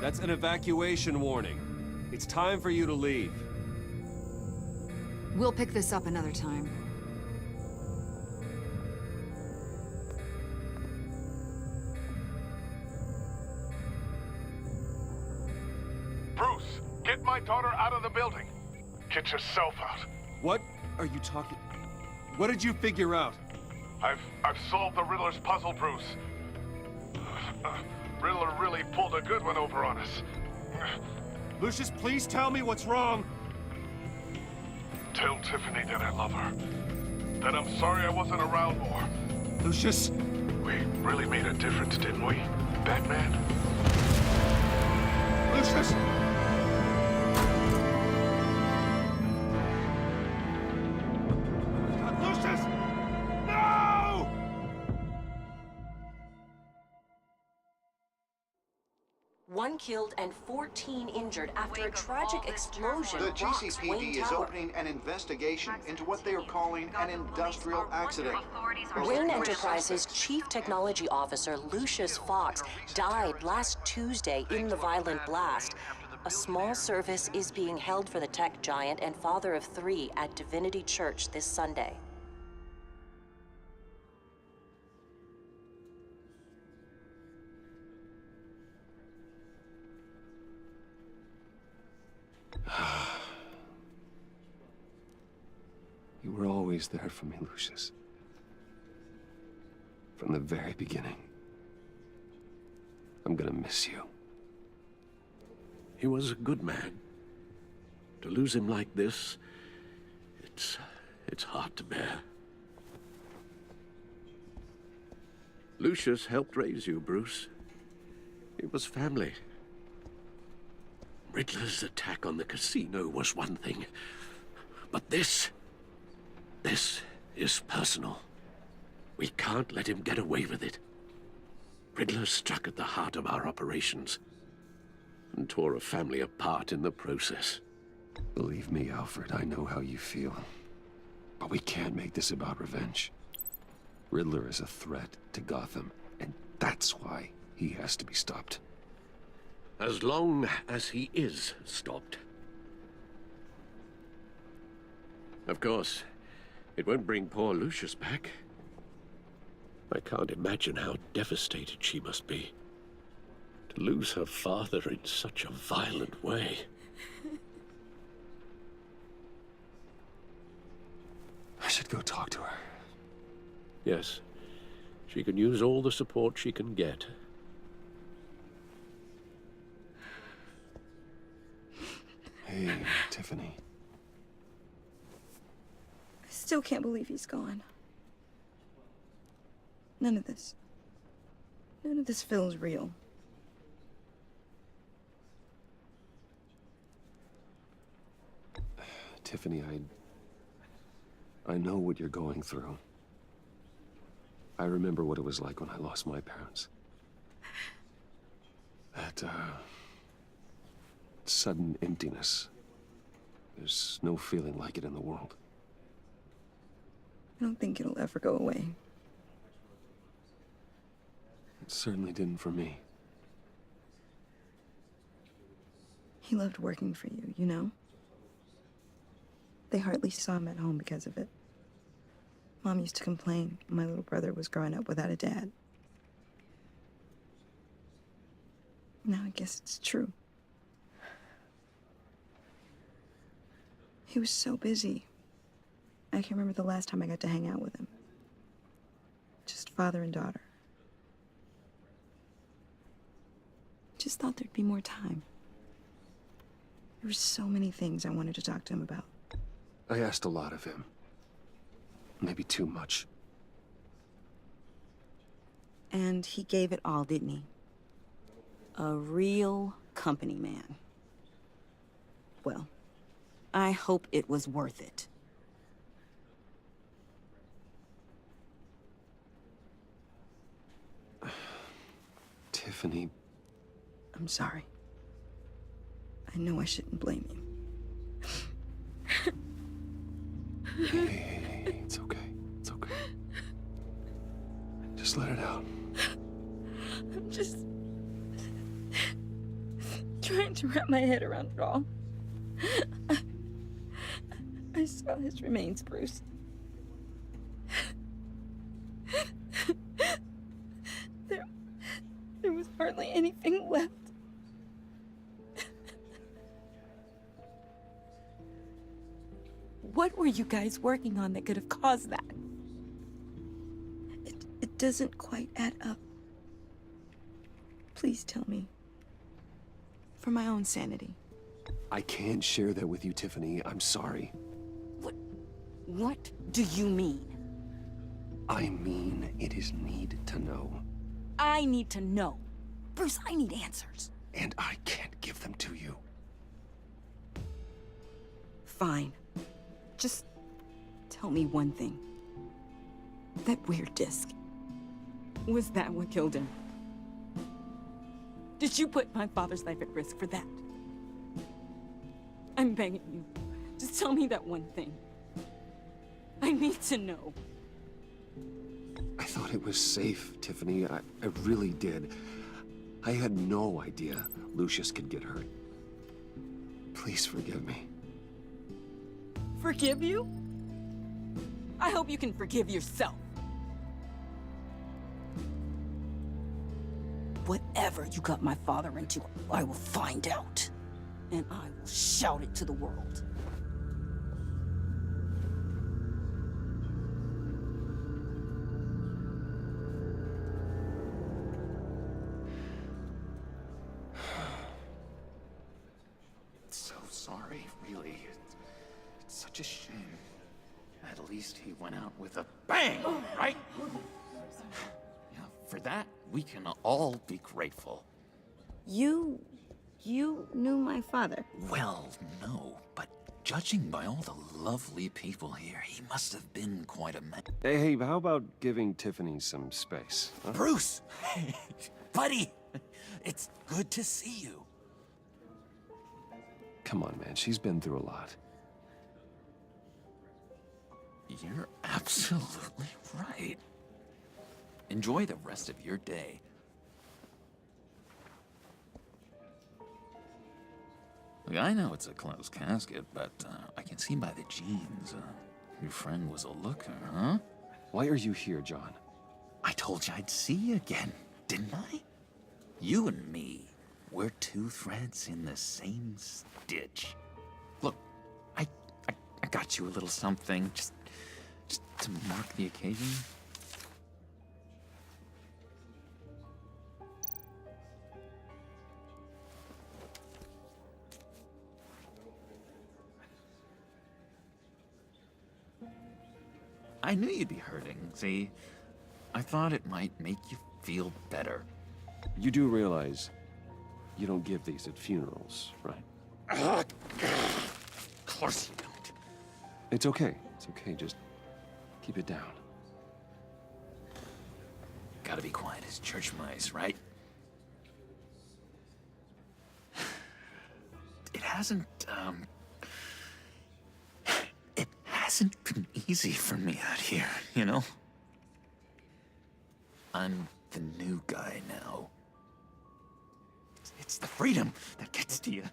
That's an evacuation warning. It's time for you to leave. We'll pick this up another time. Bruce, get my daughter out of the building. Get yourself out. What are you talking? What did you figure out? I've solved the Riddler's puzzle, Bruce. Riddler really pulled a good one over on us. Lucius, please tell me what's wrong. Tell Tiffany that I love her. That I'm sorry I wasn't around more. Lucius! We really made a difference, didn't we, Batman? Lucius! Lucius! No! One killed and 14 injured after a tragic explosion. The rocks Wayne GCPD is Tower. opening an investigation into what they are calling an industrial accident. Wayne Enterprises' Chief Technology Officer, Lucius Fox, died last Tuesday in the violent blast. A small service is being held for the tech giant and father of 3 at Divinity Church this Sunday. You were always there for me, Lucius. From the very beginning. I'm gonna miss you. He was a good man. To lose him like this, it's hard to bear. Lucius helped raise you, Bruce. It was family. Riddler's attack on the casino was one thing, but this is personal. We can't let him get away with it. Riddler struck at the heart of our operations and tore a family apart in the process. Believe me, Alfred, I know how you feel. But we can't make this about revenge. Riddler is a threat to Gotham, and that's why he has to be stopped. As long as he is stopped. Of course, it won't bring poor Lucius back. I can't imagine how devastated she must be. To lose her father in such a violent way. I should go talk to her. Yes, she can use all the support she can get. Hey, Tiffany. I still can't believe he's gone. None of this feels real. Tiffany, I know what you're going through. I remember what it was like when I lost my parents. That, sudden emptiness. There's no feeling like it in the world. I don't think it'll ever go away. It certainly didn't for me. He loved working for you, you know? They hardly saw him at home because of it. Mom used to complain my little brother was growing up without a dad. Now I guess it's true. He was so busy. I can't remember the last time I got to hang out with him. Just father and daughter. Just thought there'd be more time. There were so many things I wanted to talk to him about. I asked a lot of him. Maybe too much. And he gave it all, didn't he? A real company man. Well, I hope it was worth it. Tiffany. I'm sorry. I know I shouldn't blame you. Hey, it's okay. It's okay. Just let it out. I'm just trying to wrap my head around it all. I saw his remains, Bruce. There was hardly anything left. What were you guys working on that could have caused that? It doesn't quite add up. Please tell me. For my own sanity. I can't share that with you, Tiffany. I'm sorry. What do you mean? I mean, it is need to know. I need to know. Bruce, I need answers. And I can't give them to you. Fine. Just tell me one thing. That weird disc. Was that what killed him? Did you put my father's life at risk for that? I'm begging you. Just tell me that one thing. I need to know. I thought it was safe, Tiffany. I really did. I had no idea Lucius could get hurt. Please forgive me. Forgive you? I hope you can forgive yourself. Whatever you got my father into, I will find out. And I will shout it to the world. So sorry, really. It's such a shame. At least he went out with a bang, right? Yeah, for that, we can all be grateful. You knew my father? Well, no, but judging by all the lovely people here, he must have been quite a man. Hey, how about giving Tiffany some space? Huh? Bruce! Buddy! It's good to see you. Come on, man. She's been through a lot. You're absolutely right. Enjoy the rest of your day. Look, I know it's a closed casket, but I can see by the jeans, your friend was a looker, huh? Why are you here, John? I told you I'd see you again, didn't I? You and me, we're two threads in the same stitch. Look, I got you a little something, just to mark the occasion. I knew you'd be hurting, see? I thought it might make you feel better. You do realize you don't give these at funerals, right? Of course you don't. It's okay. It's okay. Just keep it down. Gotta be quiet as church mice, right? It hasn't been easy for me out here, you know? I'm the new guy now. It's the freedom that gets to you.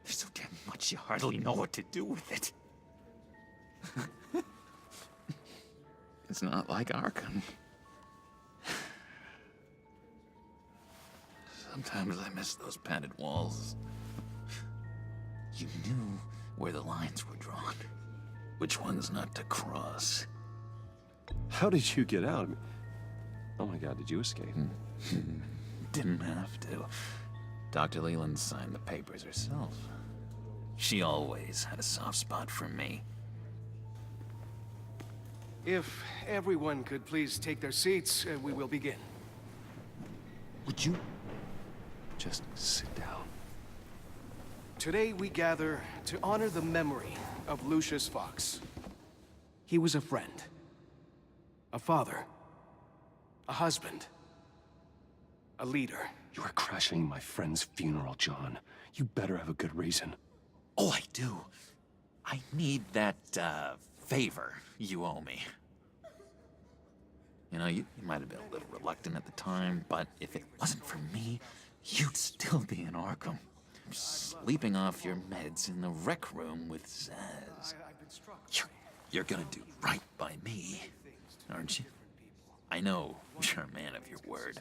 There's so damn much you hardly know what to do with it. It's not like Arkham. Sometimes I miss those padded walls. You knew where the lines were drawn. Which ones not to cross. How did you get out? Oh my God, did you escape? Didn't have to. Dr. Leland signed the papers herself. She always had a soft spot for me. If everyone could please take their seats, we will begin. Would you just sit down? Today we gather to honor the memory of Lucius Fox. He was a friend, a father, a husband, a leader. You are crashing my friend's funeral, John. You better have a good reason. Oh, I do. I need that, favor you owe me. You know, you might have been a little reluctant at the time, but if it wasn't for me, you'd still be in Arkham. Sleeping off your meds in the rec room with Zaz. You're gonna do right by me, aren't you? I know you're a man of your word.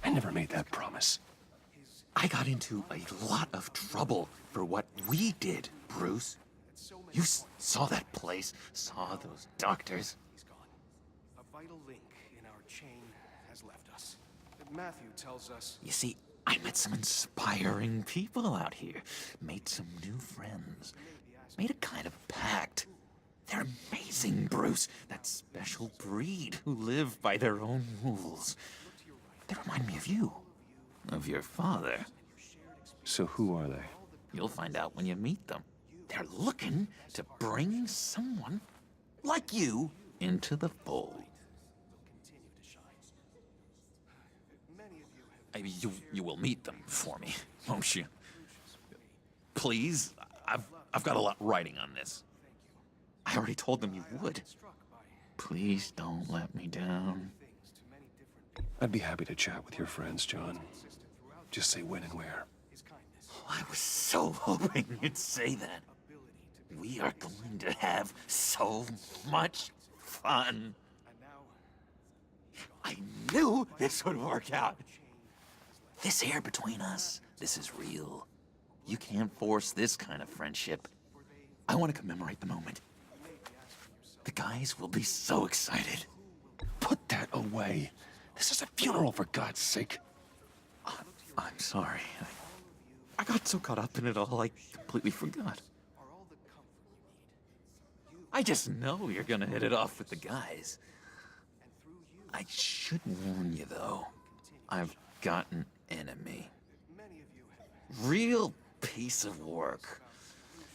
I never made that promise. I got into a lot of trouble for what we did, Bruce. You saw that place, saw those doctors. A vital link in our chain has left us. Matthew tells us... You see, I met some inspiring people out here. Made some new friends. Made a kind of pact. They're amazing, Bruce. That special breed who live by their own rules. They remind me of you. Of your father. So who are they? You'll find out when you meet them. They're looking to bring someone like you into the fold. You will meet them for me, won't you? Please, I've got a lot writing on this. I already told them you would. Please don't let me down. I'd be happy to chat with your friends, John. Just say when and where. I was so hoping you'd say that. We are going to have so much fun. I knew this would work out. This air between us, this is real. You can't force this kind of friendship. I want to commemorate the moment. The guys will be so excited. Put that away. This is a funeral, for God's sake. I'm sorry. I got so caught up in it all, I completely forgot. I just know you're gonna hit it off with the guys. I should warn you, though. I've got an enemy. Real piece of work.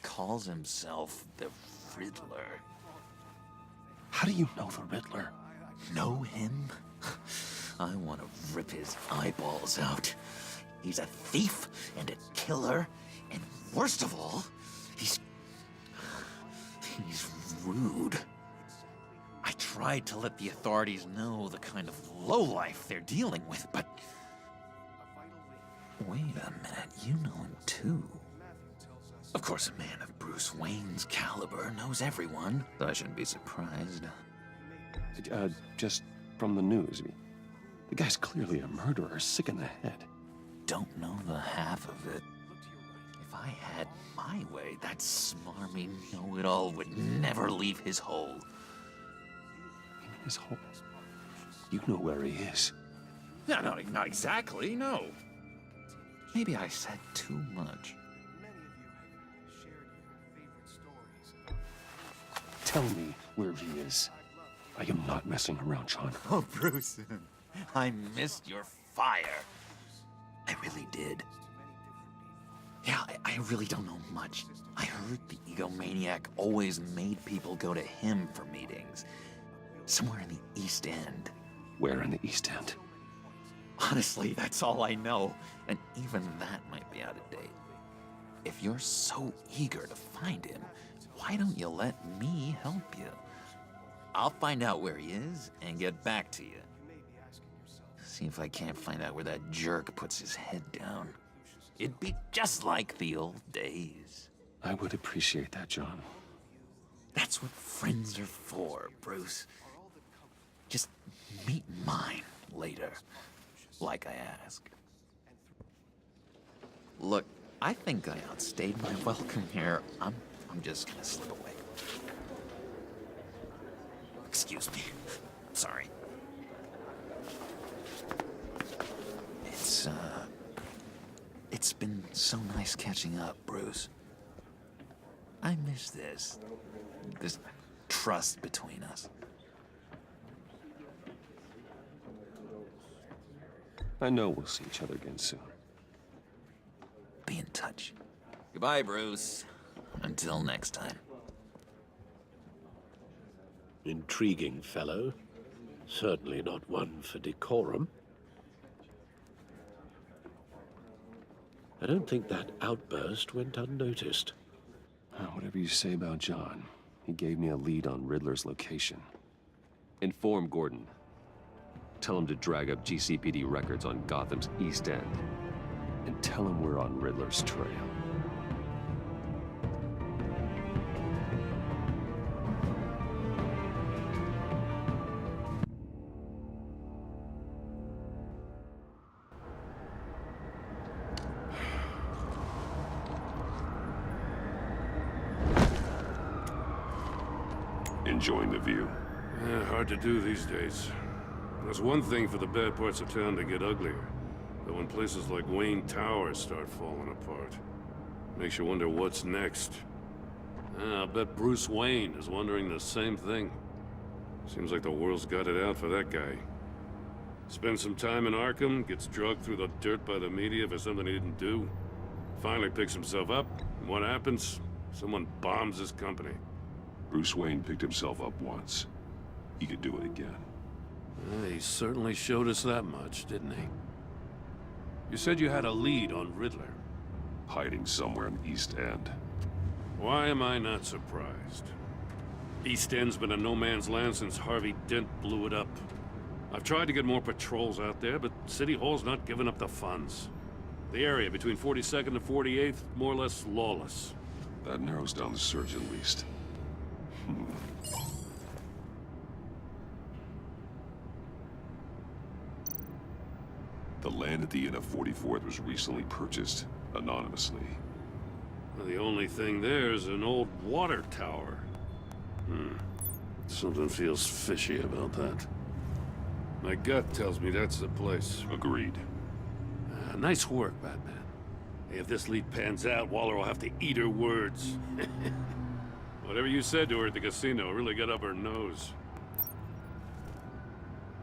Calls himself the Riddler. How do you know the Riddler? Know him? I want to rip his eyeballs out. He's a thief and a killer, and worst of all, he's rude. I tried to let the authorities know the kind of lowlife they're dealing with, but... Wait a minute, you know him too. Of course, a man of Bruce Wayne's caliber knows everyone, so I shouldn't be surprised. Just from the news. The guy's clearly a murderer, sick in the head. Don't know the half of it. If I had my way, that smarmy know-it-all would never leave his hole. His hole? You know where he is. No, not exactly, no. Maybe I said too much. Tell me where he is. I am not messing around, John. Oh, Bruce, I missed your fire. I really did. Yeah, I really don't know much. I heard the egomaniac always made people go to him for meetings. Somewhere in the East End. Where in the East End? Honestly, that's all I know. And even that might be out of date. If you're so eager to find him, why don't you let me help you? I'll find out where he is and get back to you. See if I can't find out where that jerk puts his head down. It'd be just like the old days. I would appreciate that, John. That's what friends are for, Bruce. Just meet mine later, like I asked. Look, I think I outstayed my welcome here. I'm just gonna slip away. Excuse me. Sorry. It's been so nice catching up, Bruce. I miss this trust between us. I know we'll see each other again soon. Be in touch. Goodbye, Bruce. Until next time. Intriguing fellow. Certainly not one for decorum. I don't think that outburst went unnoticed. Whatever you say about John, he gave me a lead on Riddler's location. Inform Gordon. Tell him to drag up GCPD records on Gotham's East End. And tell him we're on Riddler's trail. Enjoying the view? Yeah, hard to do these days. There's one thing for the bad parts of town to get uglier. But when places like Wayne Tower start falling apart, makes you wonder what's next. I'll bet Bruce Wayne is wondering the same thing. Seems like the world's got it out for that guy. Spends some time in Arkham, gets drugged through the dirt by the media for something he didn't do. Finally picks himself up, and what happens? Someone bombs his company. Bruce Wayne picked himself up once. He could do it again. He certainly showed us that much, didn't he? You said you had a lead on Riddler. Hiding somewhere in East End. Why am I not surprised? East End's been a no-man's land since Harvey Dent blew it up. I've tried to get more patrols out there, but City Hall's not giving up the funds. The area between 42nd and 48th, more or less lawless. That narrows down the search at least. The land at the end of 44th was recently purchased, anonymously. Well, the only thing there is an old water tower. Something feels fishy about that. My gut tells me that's the place. Agreed. Nice work, Batman. Hey, if this lead pans out, Waller will have to eat her words. Whatever you said to her at the casino really got up her nose.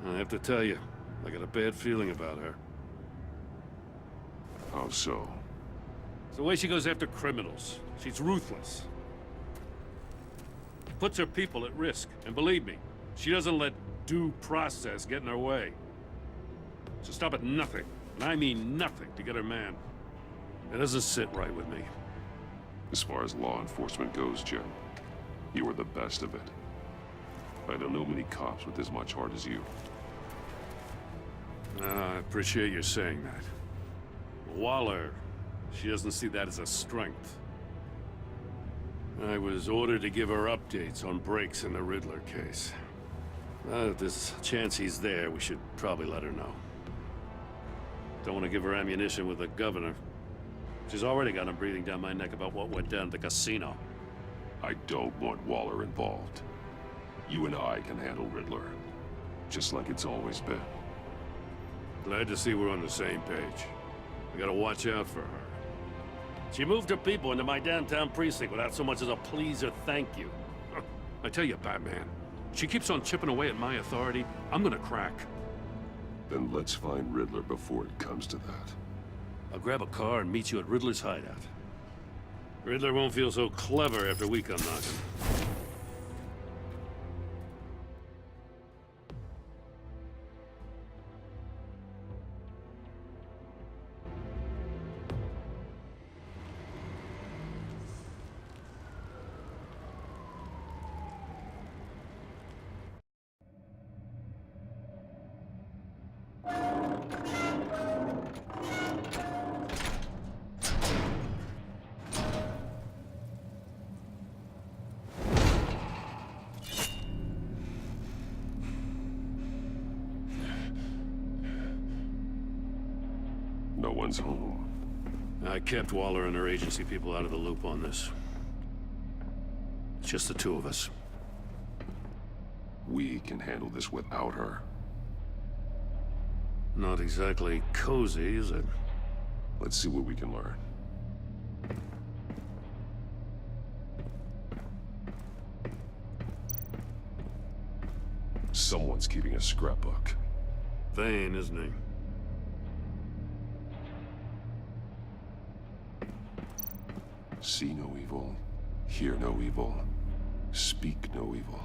I have to tell you, I got a bad feeling about her. How so? It's the way she goes after criminals. She's ruthless. Puts her people at risk. And believe me, she doesn't let due process get in her way. She'll stop at nothing, and I mean nothing, to get her man. It doesn't sit right with me. As far as law enforcement goes, Jim, you were the best of it. I don't know many cops with as much heart as you. I appreciate you saying that. Waller, she doesn't see that as a strength. I was ordered to give her updates on breaks in the Riddler case. If there's a chance he's there, we should probably let her know. Don't want to give her ammunition with the governor. She's already got him breathing down my neck about what went down at the casino. I don't want Waller involved. You and I can handle Riddler, just like it's always been. Glad to see we're on the same page. We gotta watch out for her. She moved her people into my downtown precinct without so much as a please or thank you. I tell you, Batman, she keeps on chipping away at my authority. I'm gonna crack. Then let's find Riddler before it comes to that. I'll grab a car and meet you at Riddler's hideout. Riddler won't feel so clever after we come knocking. No one's home. I kept Waller and her agency people out of the loop on this. It's just the two of us. We can handle this without her. Not exactly cozy, is it? Let's see what we can learn. Someone's keeping a scrapbook. Vain, isn't he? See no evil, hear no evil, speak no evil.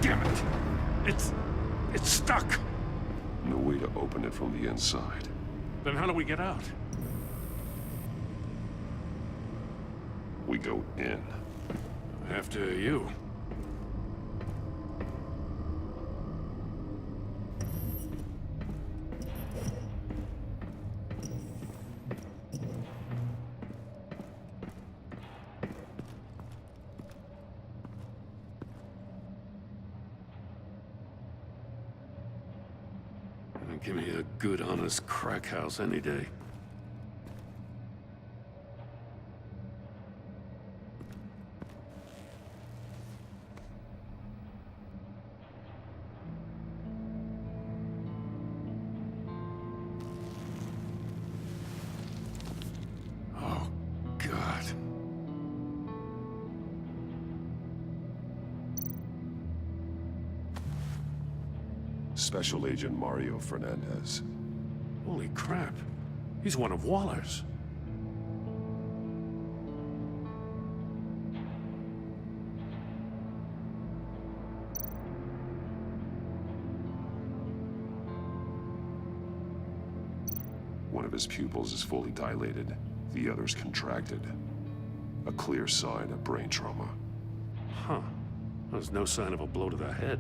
Damn it! It's stuck! No way to open it from the inside. Then how do we get out? We go in. After you. Give me a good, honest crack house any day. Oh, God. Special Agent Mario Fernandez. Holy crap. He's one of Waller's. One of his pupils is fully dilated, the other's contracted. A clear sign of brain trauma. Huh. There's no sign of a blow to the head.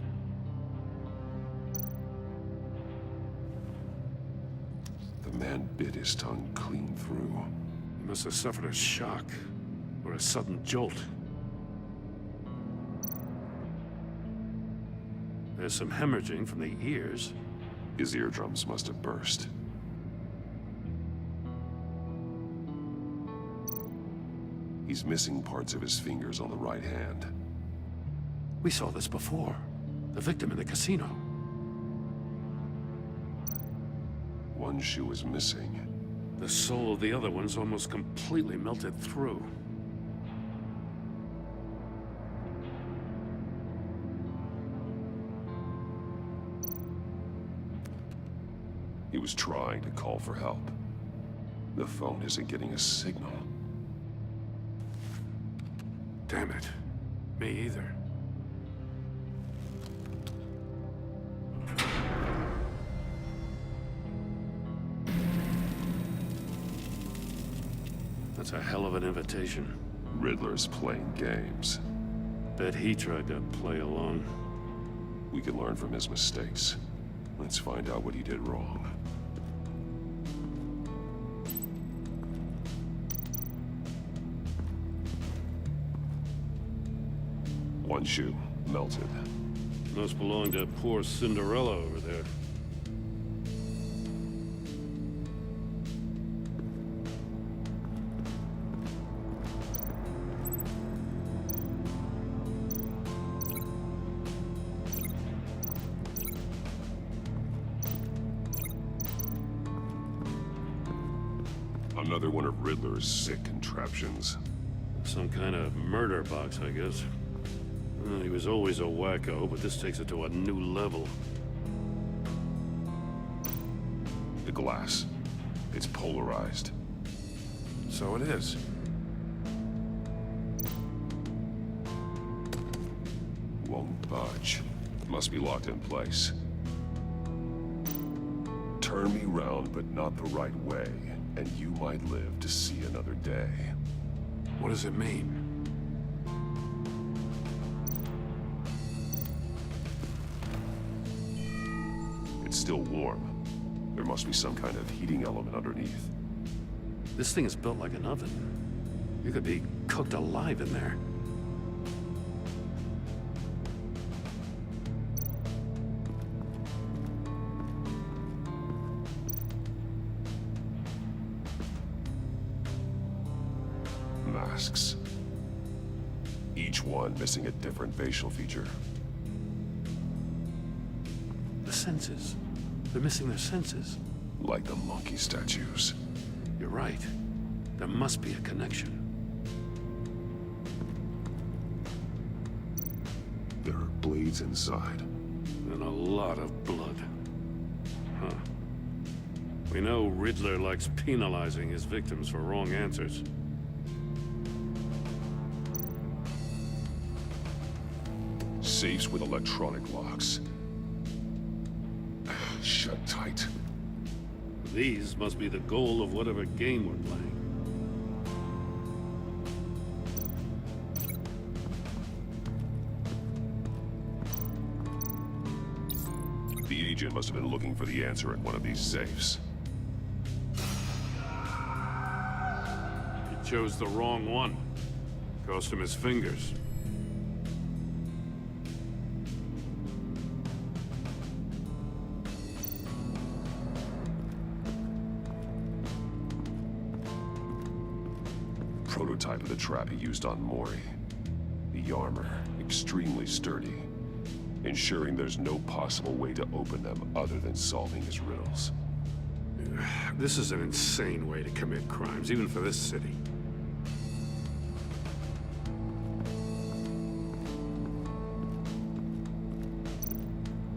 The man bit his tongue clean through. He must have suffered a shock, or a sudden jolt. There's some hemorrhaging from the ears. His eardrums must have burst. He's missing parts of his fingers on the right hand. We saw this before. The victim in the casino. One shoe is missing. The sole of the other one's almost completely melted through. He was trying to call for help. The phone isn't getting a signal. Damn it. Me either. That's a hell of an invitation. Riddler's playing games. Bet he tried to play along. We can learn from his mistakes. Let's find out what he did wrong. One shoe, melted. Must belong to poor Cinderella over there. Another one of Riddler's sick contraptions. Some kind of murder box, I guess. Well, he was always a wacko, but this takes it to a new level. The glass. It's polarized. So it is. Won't budge. Must be locked in place. Turn me round, but not the right way, and you might live to see another day. What does it mean? It's still warm. There must be some kind of heating element underneath. This thing is built like an oven. You could be cooked alive in there. Masks. Each one missing a different facial feature. The senses. They're missing their senses. Like the monkey statues. You're right. There must be a connection. There are blades inside. And a lot of blood. Huh. We know Riddler likes penalizing his victims for wrong answers. Safes with electronic locks. Shut tight. These must be the goal of whatever game we're playing. The agent must have been looking for the answer in one of these safes. He chose the wrong one. Cost him his fingers. Prototype of the trap he used on Mori. The armor, extremely sturdy, ensuring there's no possible way to open them other than solving his riddles. This is an insane way to commit crimes, even for this city.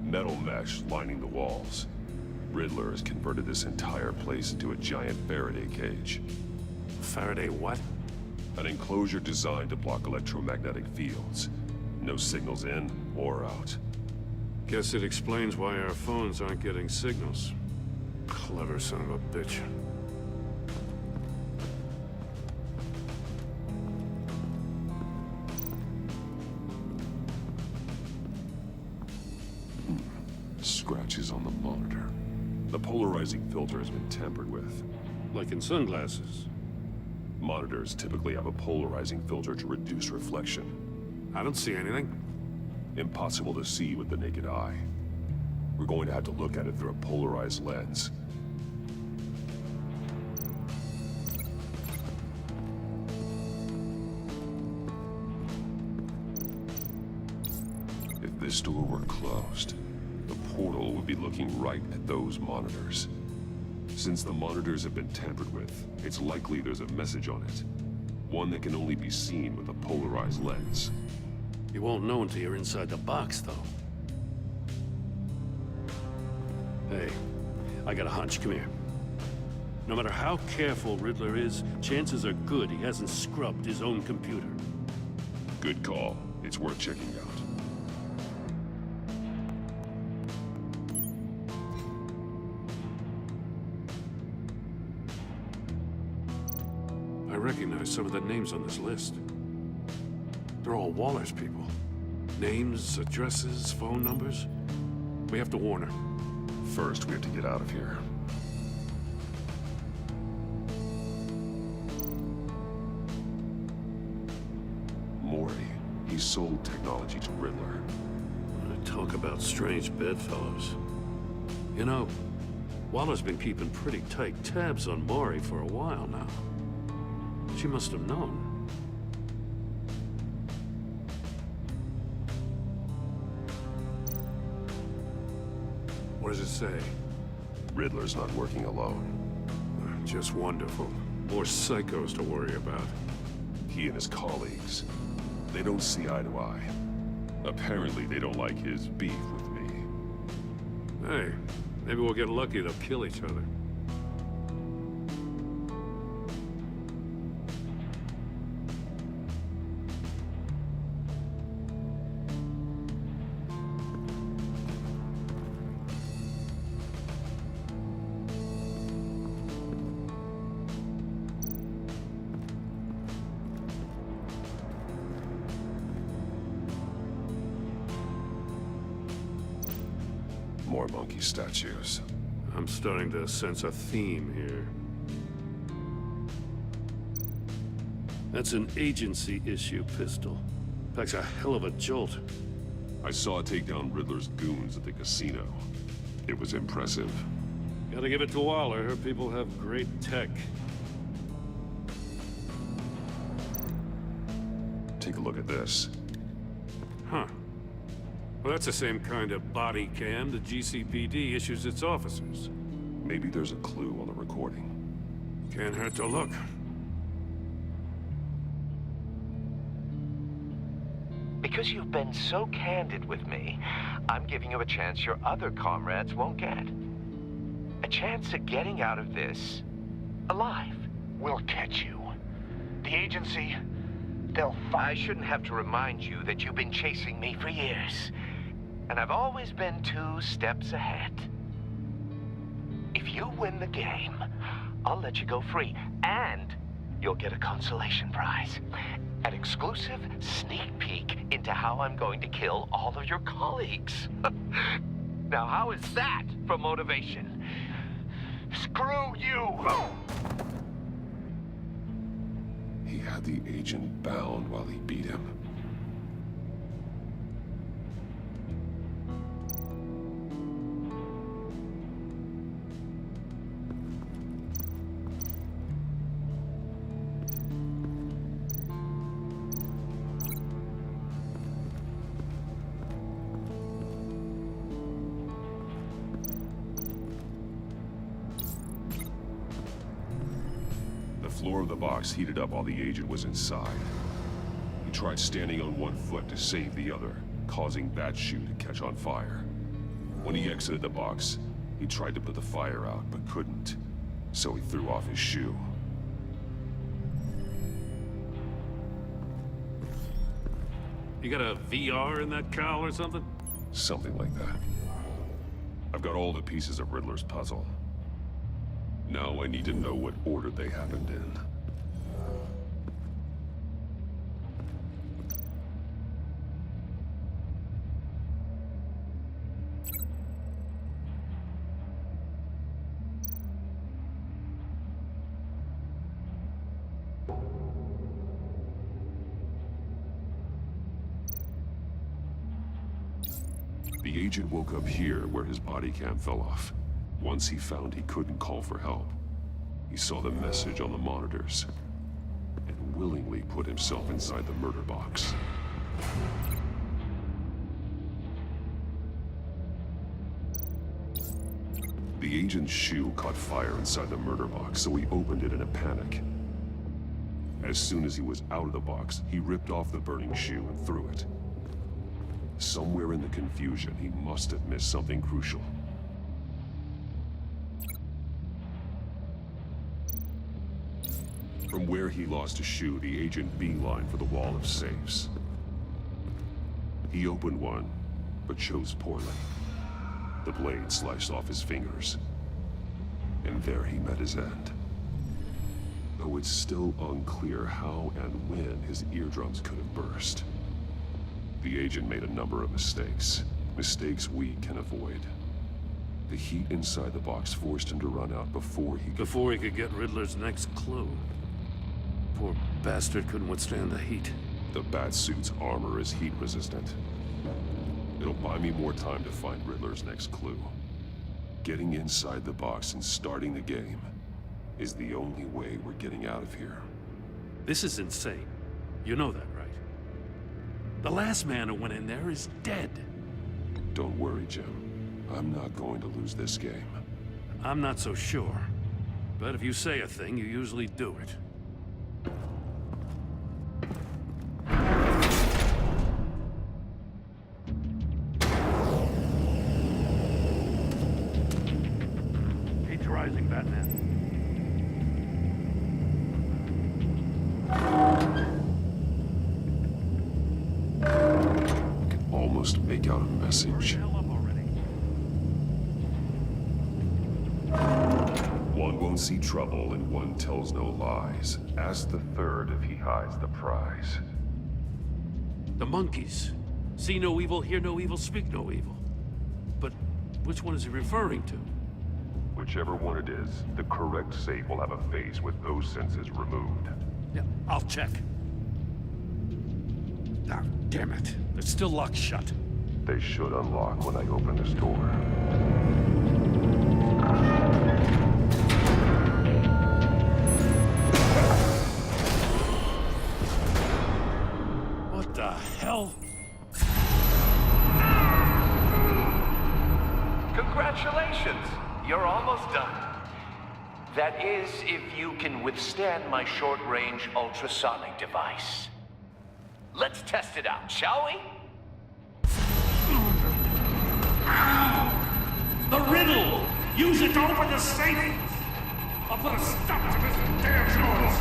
Metal mesh lining the walls. Riddler has converted this entire place into a giant Faraday cage. Faraday what? An enclosure designed to block electromagnetic fields. No signals in or out. Guess it explains why our phones aren't getting signals. Clever son of a bitch. Scratches on the monitor. The polarizing filter has been tampered with. Like in sunglasses. Monitors typically have a polarizing filter to reduce reflection. I don't see anything. Impossible to see with the naked eye. We're going to have to look at it through a polarized lens. If this door were closed, the portal would be looking right at those monitors. Since the monitors have been tampered with, it's likely there's a message on it. One that can only be seen with a polarized lens. You won't know until you're inside the box, though. Hey, I got a hunch. Come here. No matter how careful Riddler is, chances are good he hasn't scrubbed his own computer. Good call. It's worth checking out. I recognize some of the names on this list. They're all Waller's people. Names, addresses, phone numbers. We have to warn her. First, we have to get out of here. Mori, he sold technology to Riddler. Talk about strange bedfellows. You know, Waller's been keeping pretty tight tabs on Mori for a while now. She must have known. What does it say? Riddler's not working alone. Just wonderful. More psychos to worry about. He and his colleagues, they don't see eye to eye. Apparently, they don't like his beef with me. Hey, maybe we'll get lucky. They'll kill each other. More monkey statues. I'm starting to sense a theme here. That's an agency-issue pistol. Packs a hell of a jolt. I saw it take down Riddler's goons at the casino. It was impressive. Gotta give it to Waller. Her people have great tech. Take a look at this. Huh. Well, that's the same kind of body cam the GCPD issues its officers. Maybe there's a clue on the recording. Can't hurt to look. Because you've been so candid with me, I'm giving you a chance your other comrades won't get. A chance at getting out of this alive. We'll catch you. The agency, they'll I shouldn't have to remind you that you've been chasing me for years. And I've always been 2 steps ahead. If you win the game, I'll let you go free. And you'll get a consolation prize. An exclusive sneak peek into how I'm going to kill all of your colleagues. Now, how is that for motivation? Screw you! He had the agent bound while he beat him. The floor of the box heated up while the agent was inside. He tried standing on one foot to save the other, causing that shoe to catch on fire. When he exited the box, he tried to put the fire out, but couldn't, so he threw off his shoe. You got a VR in that cowl or something? Something like that. I've got all the pieces of Riddler's puzzle. Now I need to know what order they happened in. The agent woke up here where his body cam fell off. Once he found he couldn't call for help, he saw the message on the monitors and willingly put himself inside the murder box. The agent's shoe caught fire inside the murder box, so he opened it in a panic. As soon as he was out of the box, he ripped off the burning shoe and threw it. Somewhere in the confusion, he must have missed something crucial. From where he lost a shoe, the agent beelined for the wall of safes. He opened one, but chose poorly. The blade sliced off his fingers, and there he met his end. though it's still unclear how and when his eardrums could have burst. The agent made a number of mistakes. Mistakes we can avoid. The heat inside the box forced him to run out before he could get Riddler's next clue. Poor bastard couldn't withstand the heat. The Batsuit's armor is heat resistant. It'll buy me more time to find Riddler's next clue. Getting inside the box and starting the game is the only way we're getting out of here. This is insane. You know that, right? The last man who went in there is dead. Don't worry, Jim. I'm not going to lose this game. I'm not so sure. But if you say a thing, you usually do it. Heat's rising, Batman. I can almost make out a message. One won't see trouble and one tells no lies. Ask the third if he hides the prize. The monkeys. See no evil, hear no evil, speak no evil. But which one is he referring to? Whichever one it is, the correct safe will have a face with those senses removed. Yeah, I'll check. Ah, damn it. They're still locked shut. They should unlock when I open this door. What the hell? Congratulations! You're almost done. That is, if you can withstand my short-range ultrasonic device. Let's test it out, shall we? The riddle! Use it to open the safe! I'll put a stop to this damn noise!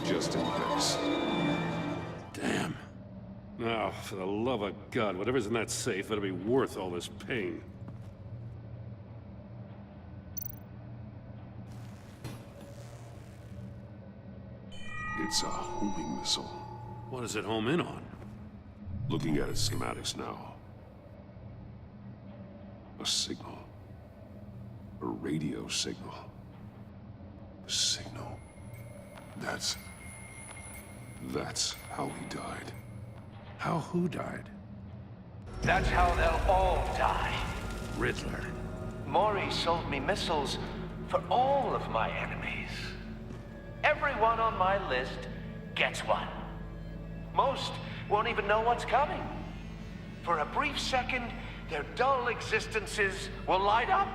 Just in case. Damn. Now, for the love of God, whatever's in that safe better be worth all this pain. It's a homing missile. What does it home in on? Looking at its schematics now. A signal. A radio signal. A signal. That's how he died. How who died? That's how they'll all die. Riddler. Maury sold me missiles for all of my enemies. Everyone on my list gets one. Most won't even know what's coming. For a brief second, their dull existences will light up.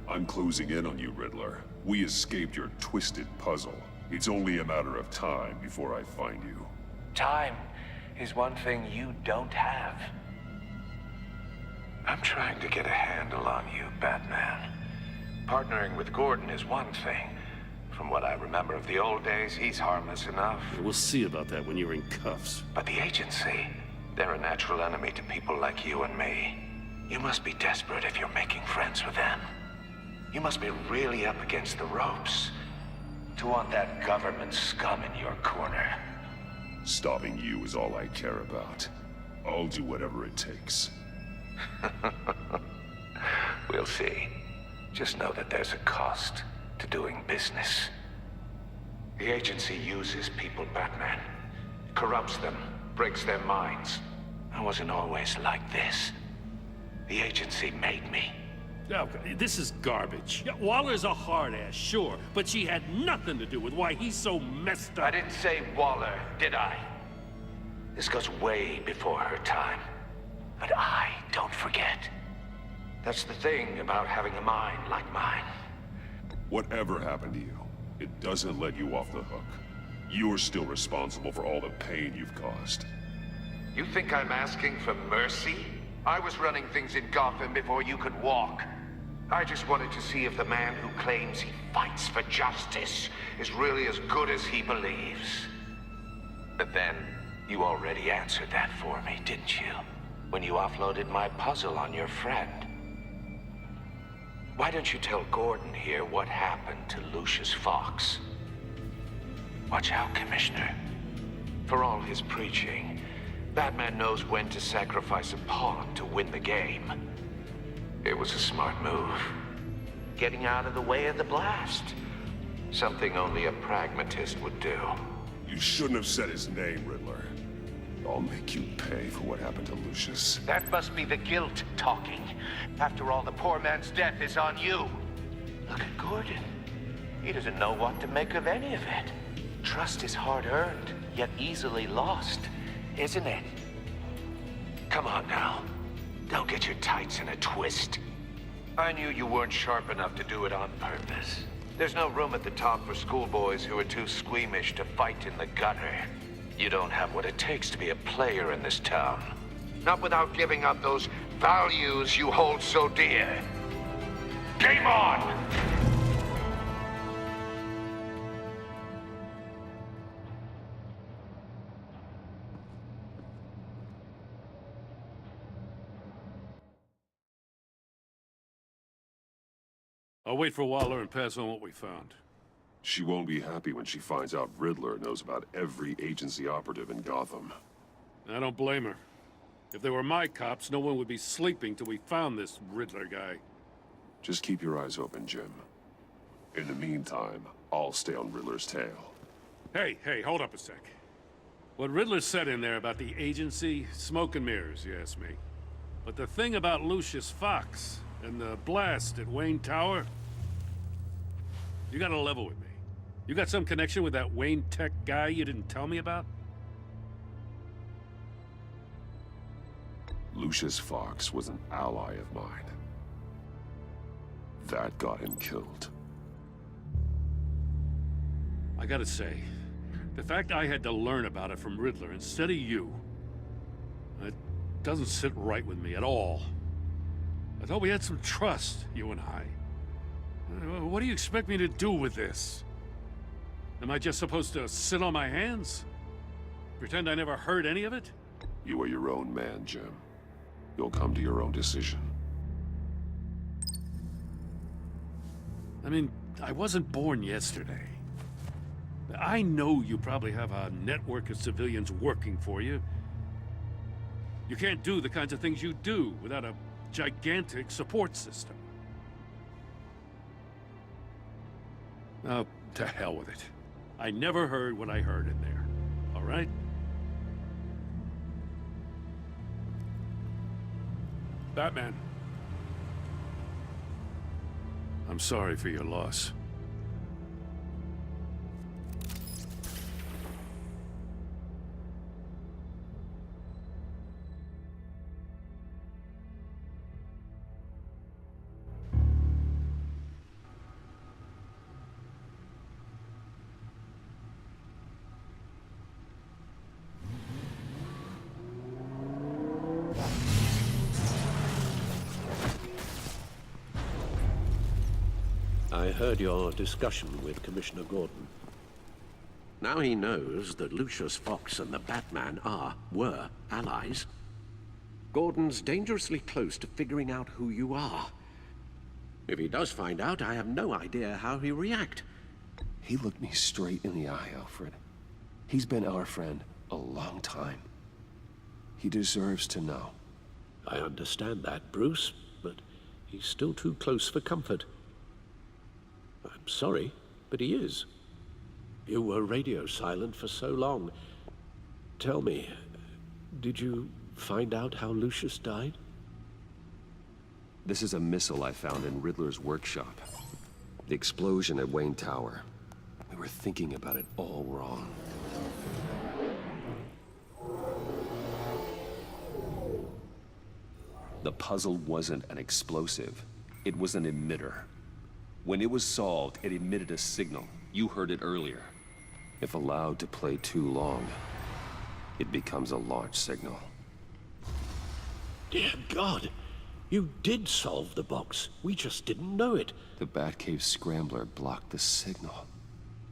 I'm closing in on you, Riddler. We escaped your twisted puzzle. It's only a matter of time before I find you. Time is one thing you don't have. I'm trying to get a handle on you, Batman. Partnering with Gordon is one thing. From what I remember of the old days, he's harmless enough. We'll see about that when you're in cuffs. But the agency, they're a natural enemy to people like you and me. You must be desperate if you're making friends with them. You must be really up against the ropes to want that government scum in your corner. Stopping you is all I care about. I'll do whatever it takes. We'll see. Just know that there's a cost to doing business. The agency uses people, Batman. Corrupts them, breaks their minds. I wasn't always like this. The agency made me. Oh, this is garbage. Yeah, Waller's a hard-ass, sure, but she had nothing to do with why he's so messed up. I didn't say Waller, did I? This goes way before her time. But I don't forget. That's the thing about having a mind like mine. Whatever happened to you, it doesn't let you off the hook. You're still responsible for all the pain you've caused. You think I'm asking for mercy? I was running things in Gotham before you could walk. I just wanted to see if the man who claims he fights for justice is really as good as he believes. But then, you already answered that for me, didn't you? When you offloaded my puzzle on your friend. Why don't you tell Gordon here what happened to Lucius Fox? Watch out, Commissioner. For all his preaching, Batman knows when to sacrifice a pawn to win the game. It was a smart move. Getting out of the way of the blast. Something only a pragmatist would do. You shouldn't have said his name, Riddler. I'll make you pay for what happened to Lucius. That must be the guilt talking. After all, the poor man's death is on you. Look at Gordon. He doesn't know what to make of any of it. Trust is hard-earned, yet easily lost, isn't it? Come on now. Don't get your tights in a twist. I knew you weren't sharp enough to do it on purpose. There's no room at the top for schoolboys who are too squeamish to fight in the gutter. You don't have what it takes to be a player in this town. Not without giving up those values you hold so dear. Game on! I'll wait for Waller and pass on what we found. She won't be happy when she finds out Riddler knows about every agency operative in Gotham. I don't blame her. If they were my cops, no one would be sleeping till we found this Riddler guy. Just keep your eyes open, Jim. In the meantime, I'll stay on Riddler's tail. Hey, hold up a sec. What Riddler said in there about the agency, smoke and mirrors, you ask me. But the thing about Lucius Fox and the blast at Wayne Tower, you gotta level with me. You got some connection with that Wayne Tech guy you didn't tell me about? Lucius Fox was an ally of mine. That got him killed. I gotta say, the fact I had to learn about it from Riddler instead of you, it doesn't sit right with me at all. I thought we had some trust, you and I. What do you expect me to do with this? Am I just supposed to sit on my hands? Pretend I never heard any of it? You are your own man, Jim. You'll come to your own decision. I mean, I wasn't born yesterday. I know you probably have a network of civilians working for you. You can't do the kinds of things you do without a gigantic support system. Oh, to hell with it. I never heard what I heard in there, all right? Batman. I'm sorry for your loss. I heard your discussion with Commissioner Gordon. Now he knows that Lucius Fox and the Batman were allies. Gordon's dangerously close to figuring out who you are. If he does find out, I have no idea how he'll react. He looked me straight in the eye, Alfred. He's been our friend a long time. He deserves to know. I understand that, Bruce, but he's still too close for comfort. I'm sorry, but he is. You were radio silent for so long. Tell me, did you find out how Lucius died? This is a missile I found in Riddler's workshop. The explosion at Wayne Tower. We were thinking about it all wrong. The puzzle wasn't an explosive. It was an emitter. When it was solved, it emitted a signal. You heard it earlier. If allowed to play too long, it becomes a launch signal. Dear God, you did solve the box. We just didn't know it. The Batcave scrambler blocked the signal.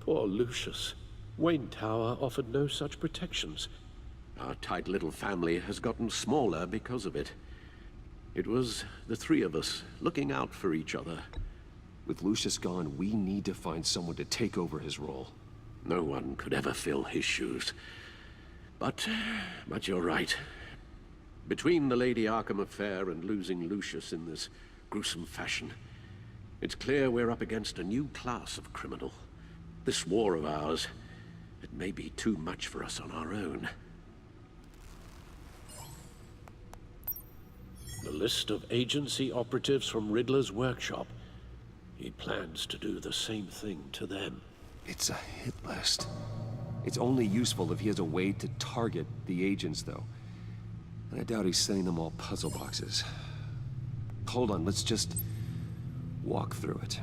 Poor Lucius. Wayne Tower offered no such protections. Our tight little family has gotten smaller because of it. It was the three of us looking out for each other. With Lucius gone, we need to find someone to take over his role. No one could ever fill his shoes. But you're right. Between the Lady Arkham affair and losing Lucius in this gruesome fashion, it's clear we're up against a new class of criminal. This war of ours, it may be too much for us on our own. The list of agency operatives from Riddler's workshop. He plans to do the same thing to them. It's a hit list. It's only useful if he has a way to target the agents, though. And I doubt he's sending them all puzzle boxes. Hold on, let's just walk through it.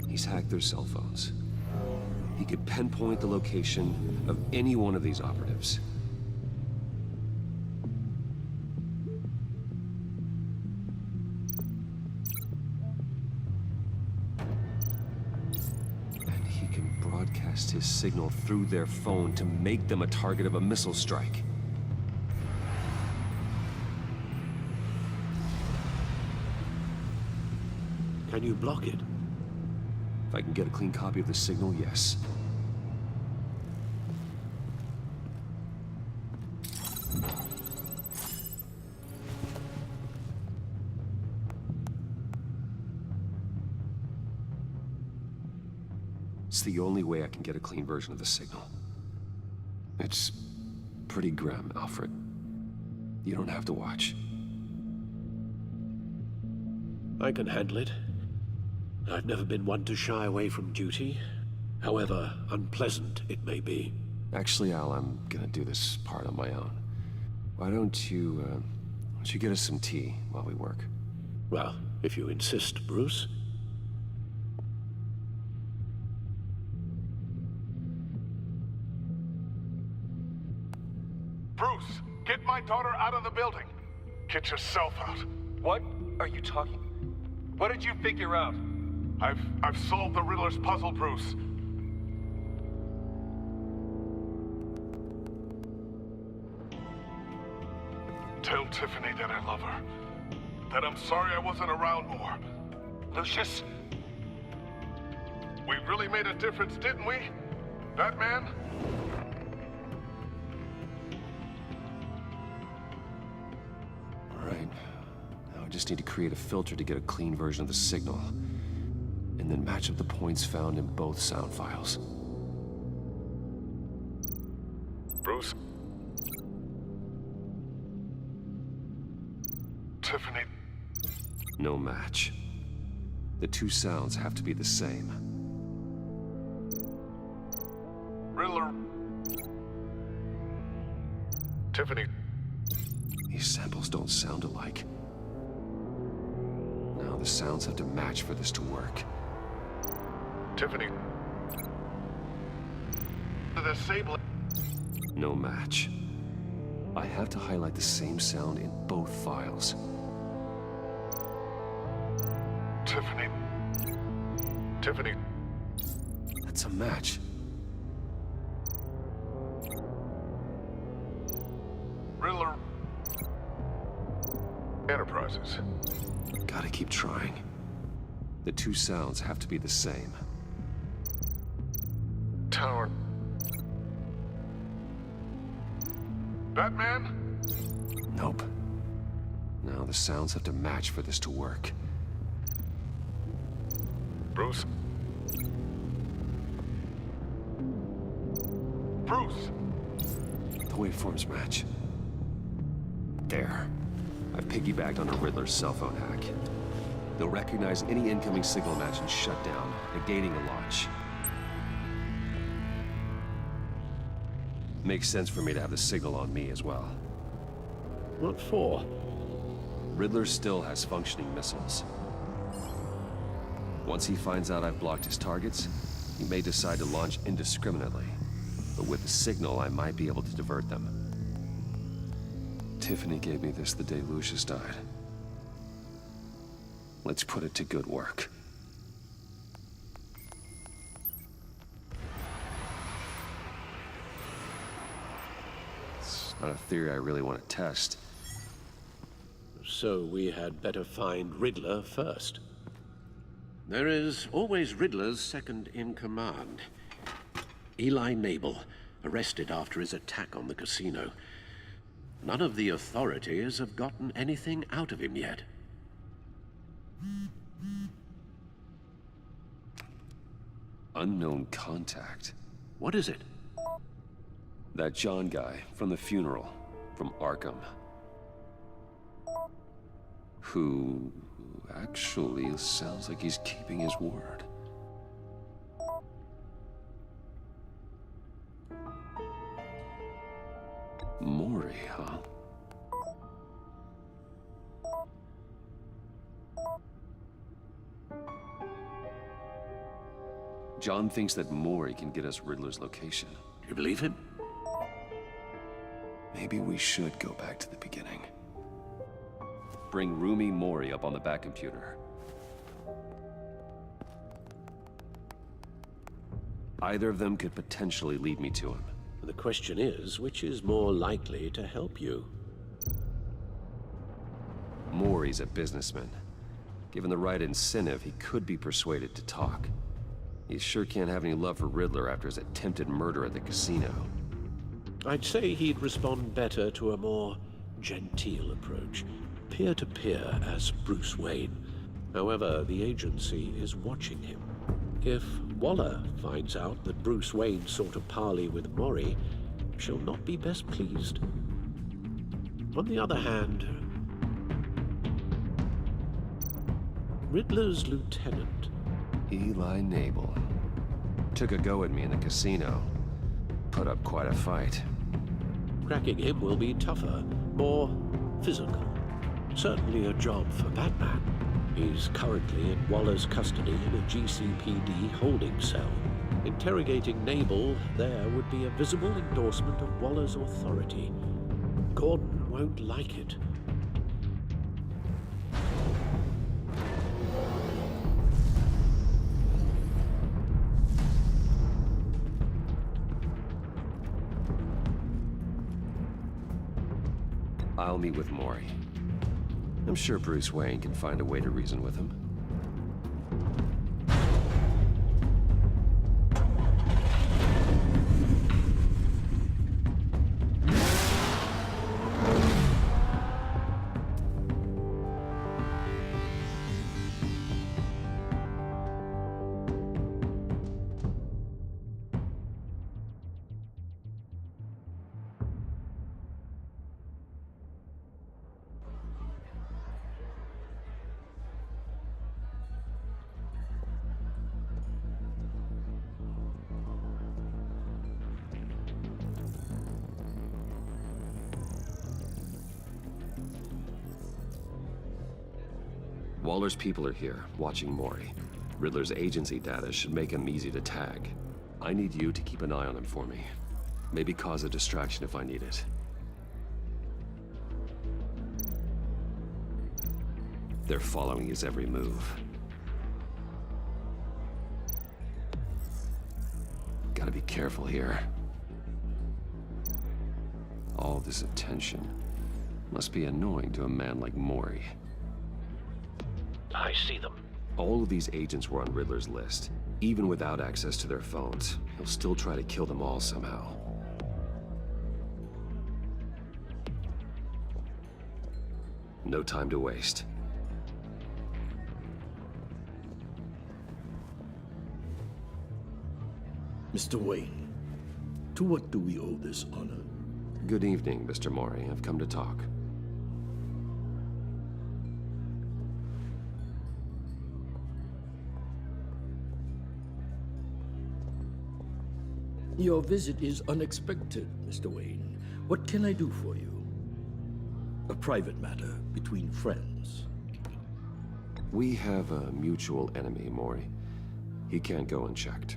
He's hacked their cell phones. He could pinpoint the location of any one of these operatives. And he can broadcast his signal through their phone to make them a target of a missile strike. Can you block it? If I can get a clean copy of the signal, yes. It's the only way I can get a clean version of the signal. It's pretty grim, Alfred. You don't have to watch. I can handle it. I've never been one to shy away from duty, however unpleasant it may be. Actually, Al, I'm gonna do this part on my own. Why don't you get us some tea while we work? Well, if you insist, Bruce. Bruce, get my daughter out of the building. Get yourself out. What are you talking? What did you figure out? I've solved the Riddler's puzzle, Bruce. Tell Tiffany that I love her. That I'm sorry I wasn't around more. Lucius? We really made a difference, didn't we? Batman? All right. Now I just need to create a filter to get a clean version of the signal. And then match up the points found in both sound files. Bruce? Tiffany? No match. The two sounds have to be the same. Riddler? Tiffany? These samples don't sound alike. Now the sounds have to match for this to work. Tiffany? The disabling... No match. I have to highlight the same sound in both files. Tiffany? Tiffany? That's a match. Riddler? Enterprises. Gotta keep trying. The two sounds have to be the same. Tower. Batman? Nope. Now the sounds have to match for this to work. Bruce? Bruce! The waveforms match. There. I've piggybacked on a Riddler's cell phone hack. They'll recognize any incoming signal match and shut down, negating a launch. Makes sense for me to have the signal on me as well. What for? Riddler still has functioning missiles. Once he finds out I've blocked his targets, he may decide to launch indiscriminately. But with the signal, I might be able to divert them. Tiffany gave me this the day Lucius died. Let's put it to good work. It's not a theory I really want to test. So we had better find Riddler first. There is always Riddler's second in command. Eli Nabel, arrested after his attack on the casino. None of the authorities have gotten anything out of him yet. Unknown contact. What is it? That John guy from the funeral, from Arkham. Who actually sounds like he's keeping his word. Mori, huh? John thinks that Mori can get us Riddler's location. You believe him? Maybe we should go back to the beginning. Bring Rumi Mori up on the back computer. Either of them could potentially lead me to him. The question is, which is more likely to help you? Mori's a businessman. Given the right incentive, he could be persuaded to talk. He sure can't have any love for Riddler after his attempted murder at the casino. I'd say he'd respond better to a more genteel approach. Peer-to-peer as Bruce Wayne. However, the agency is watching him. If Waller finds out that Bruce Wayne sought a parley with Mori, she'll not be best pleased. On the other hand, Riddler's lieutenant, Eli Nabel, took a go at me in the casino. Put up quite a fight. cracking him will be tougher, more physical. Certainly a job for Batman. He's currently in Waller's custody in a GCPD holding cell. Interrogating Nabel there would be a visible endorsement of Waller's authority. Gordon won't like it. I'll meet with Mori. I'm sure Bruce Wayne can find a way to reason with him. Waller's people are here, watching Mori. Riddler's agency data should make him easy to tag. I need you to keep an eye on him for me. Maybe cause a distraction if I need it. They're following his every move. Gotta be careful here. All this attention must be annoying to a man like Mori. I see them. All of these agents were on Riddler's list. Even without access to their phones, he'll still try to kill them all somehow. No time to waste. Mr. Wayne, To what do we owe this honor? Good evening, Mr. Mori. I've come to talk. Your visit is unexpected, Mr. Wayne. What can I do for you? A private matter between friends. We have a mutual enemy, Mori. He can't go unchecked.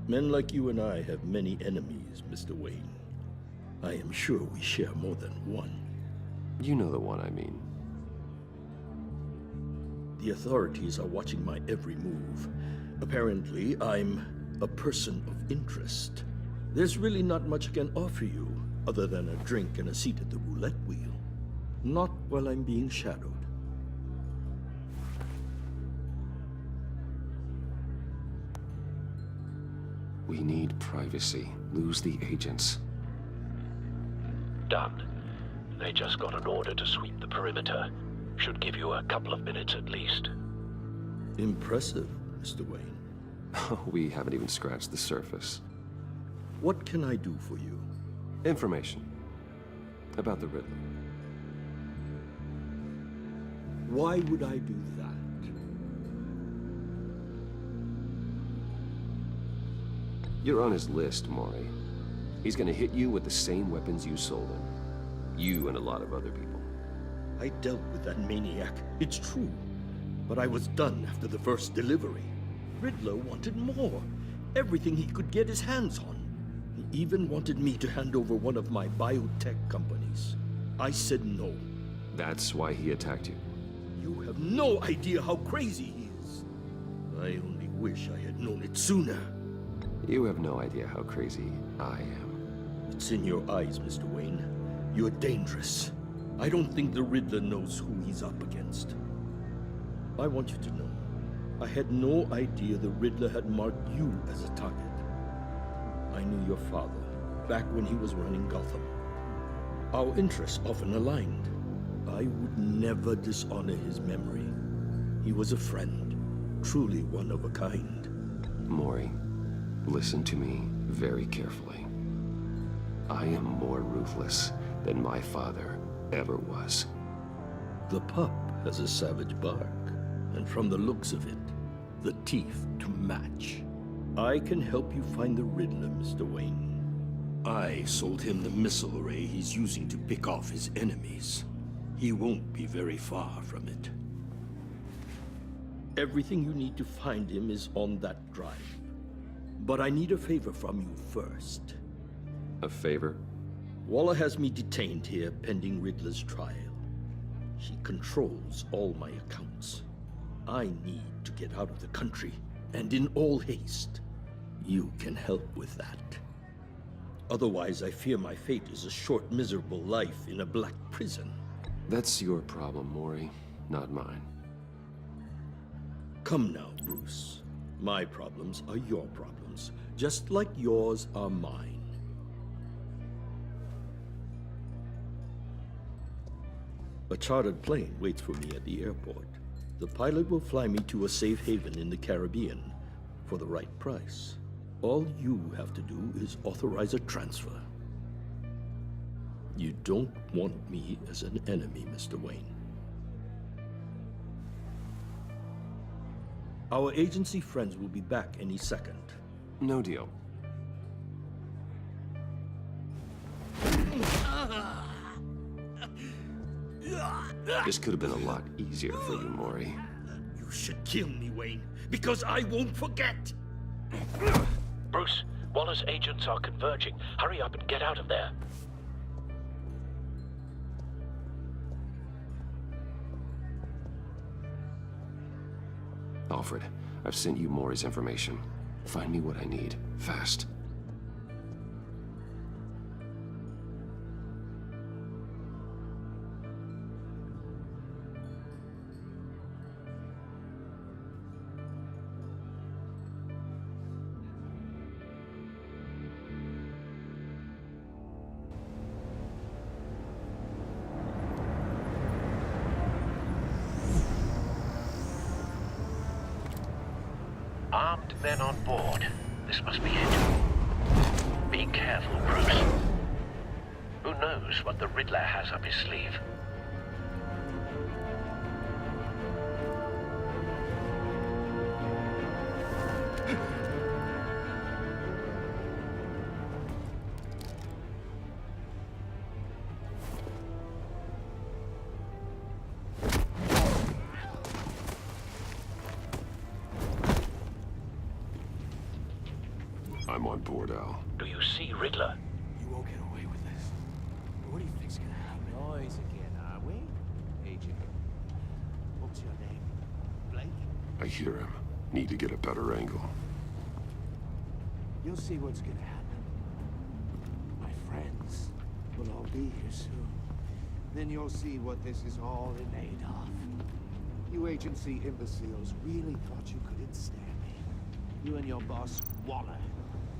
Men like you and I have many enemies, Mr. Wayne. I am sure we share more than one. You know the one I mean. The authorities are watching my every move. Apparently, I'm a person of interest. There's really not much I can offer you, other than a drink and a seat at the roulette wheel. Not while I'm being shadowed. We need privacy. Lose the agents. Done. They just got an order to sweep the perimeter. Should give you a couple of minutes at least. Impressive, Mr. Wayne. We haven't even scratched the surface. What can I do for you? Information. About the Riddler. Why would I do that? You're on his list, Mori. He's gonna hit you with the same weapons you sold him. You and a lot of other people. I dealt with that maniac, it's true. But I was done after the first delivery. Riddler wanted more. Everything he could get his hands on. He even wanted me to hand over one of my biotech companies. I said no. That's why he attacked you. You have no idea how crazy he is. I only wish I had known it sooner. You have no idea how crazy I am. It's in your eyes, Mr. Wayne. You're dangerous. I don't think the Riddler knows who he's up against. I want you to know, I had no idea the Riddler had marked you as a target. I knew your father, back when he was running Gotham. Our interests often aligned. I would never dishonor his memory. He was a friend, truly one of a kind. Mori, listen to me very carefully. I am more ruthless than my father ever was. The pup has a savage bark, and from the looks of it, the teeth to match. I can help you find the Riddler, Mr. Wayne. I sold him the missile array he's using to pick off his enemies. He won't be very far from it. Everything you need to find him is on that drive. But I need a favor from you first. A favor? Waller has me detained here pending Riddler's trial. She controls all my accounts. I need to get out of the country, and in all haste. You can help with that. Otherwise, I fear my fate is a short, miserable life in a black prison. That's your problem, Mori, not mine. Come now, Bruce. My problems are your problems, just like yours are mine. A chartered plane waits for me at the airport. The pilot will fly me to a safe haven in the Caribbean for the right price. All you have to do is authorize a transfer. You don't want me as an enemy, Mr. Wayne. Our agency friends will be back any second. No deal. This could have been a lot easier for you, Mori. You should kill me, Wayne, because I won't forget! Bruce, Waller's agents are converging. Hurry up and get out of there. Alfred, I've sent you Mori's information. Find me what I need, fast. Armed men on board. This must be it. Be Be careful, Bruce. Who knows what the Riddler has up his sleeve? I'm on board, Al. Do you see Riddler? You won't get away with this. What do you think's gonna happen? Noise again, are we? Agent. What's your name? Blake? I hear him. Need to get a better angle. You'll see what's gonna happen. My friends will all be here soon. Then you'll see what this is all in aid of. You agency imbeciles really thought you could ensnare me. You and your boss, Waller.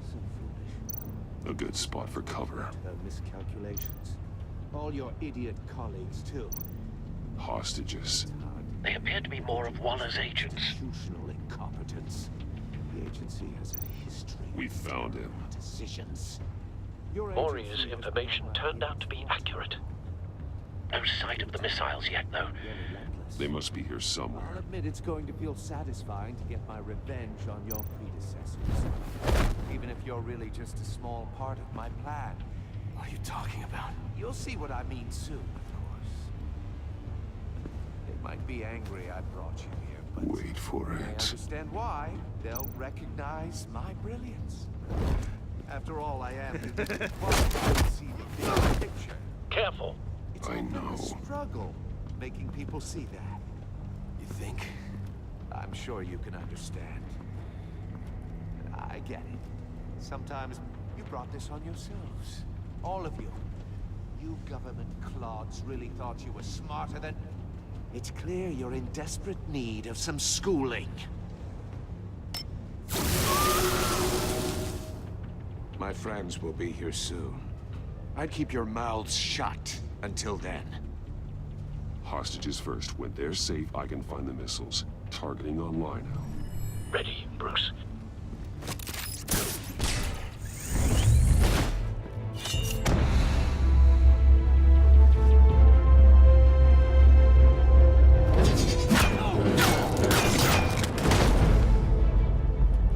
So foolish. A good spot for cover. Her miscalculations. All your idiot colleagues, too. Hostages. They appear to be more of Waller's agents. Institutional incompetence. The agency has a history. We found him. Decisions. Maury's information turned out to be accurate. No sight of the missiles yet, though. They must be here I'll somewhere. admit it's going to feel satisfying to get my revenge on your predecessors. Even if you're really just a small part of my plan. What are you talking about? You'll see what I mean soon, of course. They might be angry I brought you here, but Wait for I it. understand why. They'll recognize my brilliance. After all, I am the see the big picture. Careful. It's I often know. a struggle making people see that. You think? I'm sure you can understand. I get it. Sometimes you brought this on yourselves. All of you. You government clods really thought you were smarter than... It's clear you're in desperate need of some schooling. My friends will be here soon. I'd keep your mouths shut until then. Hostages first. When they're safe, I can find the missiles. Targeting online now. Ready, Bruce.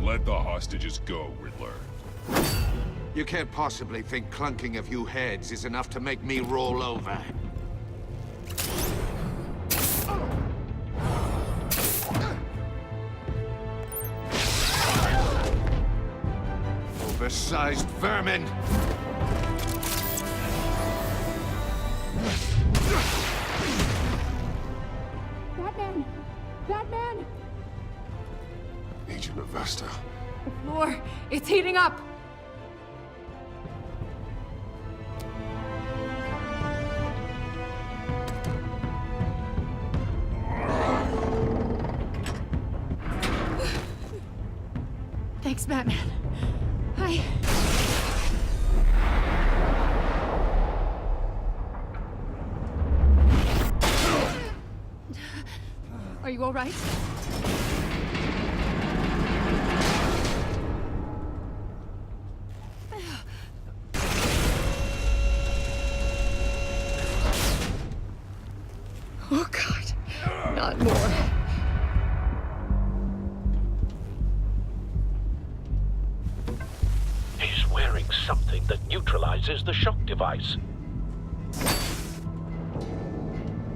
Let the hostages go, Riddler. You can't possibly think clunking a few heads is enough to make me roll over. Oversized vermin! Batman! Batman! Agent Avesta. The floor, it's heating up! Thanks, Batman. Are you all right? Oh, God. Not more. He's wearing something that neutralizes the shock device.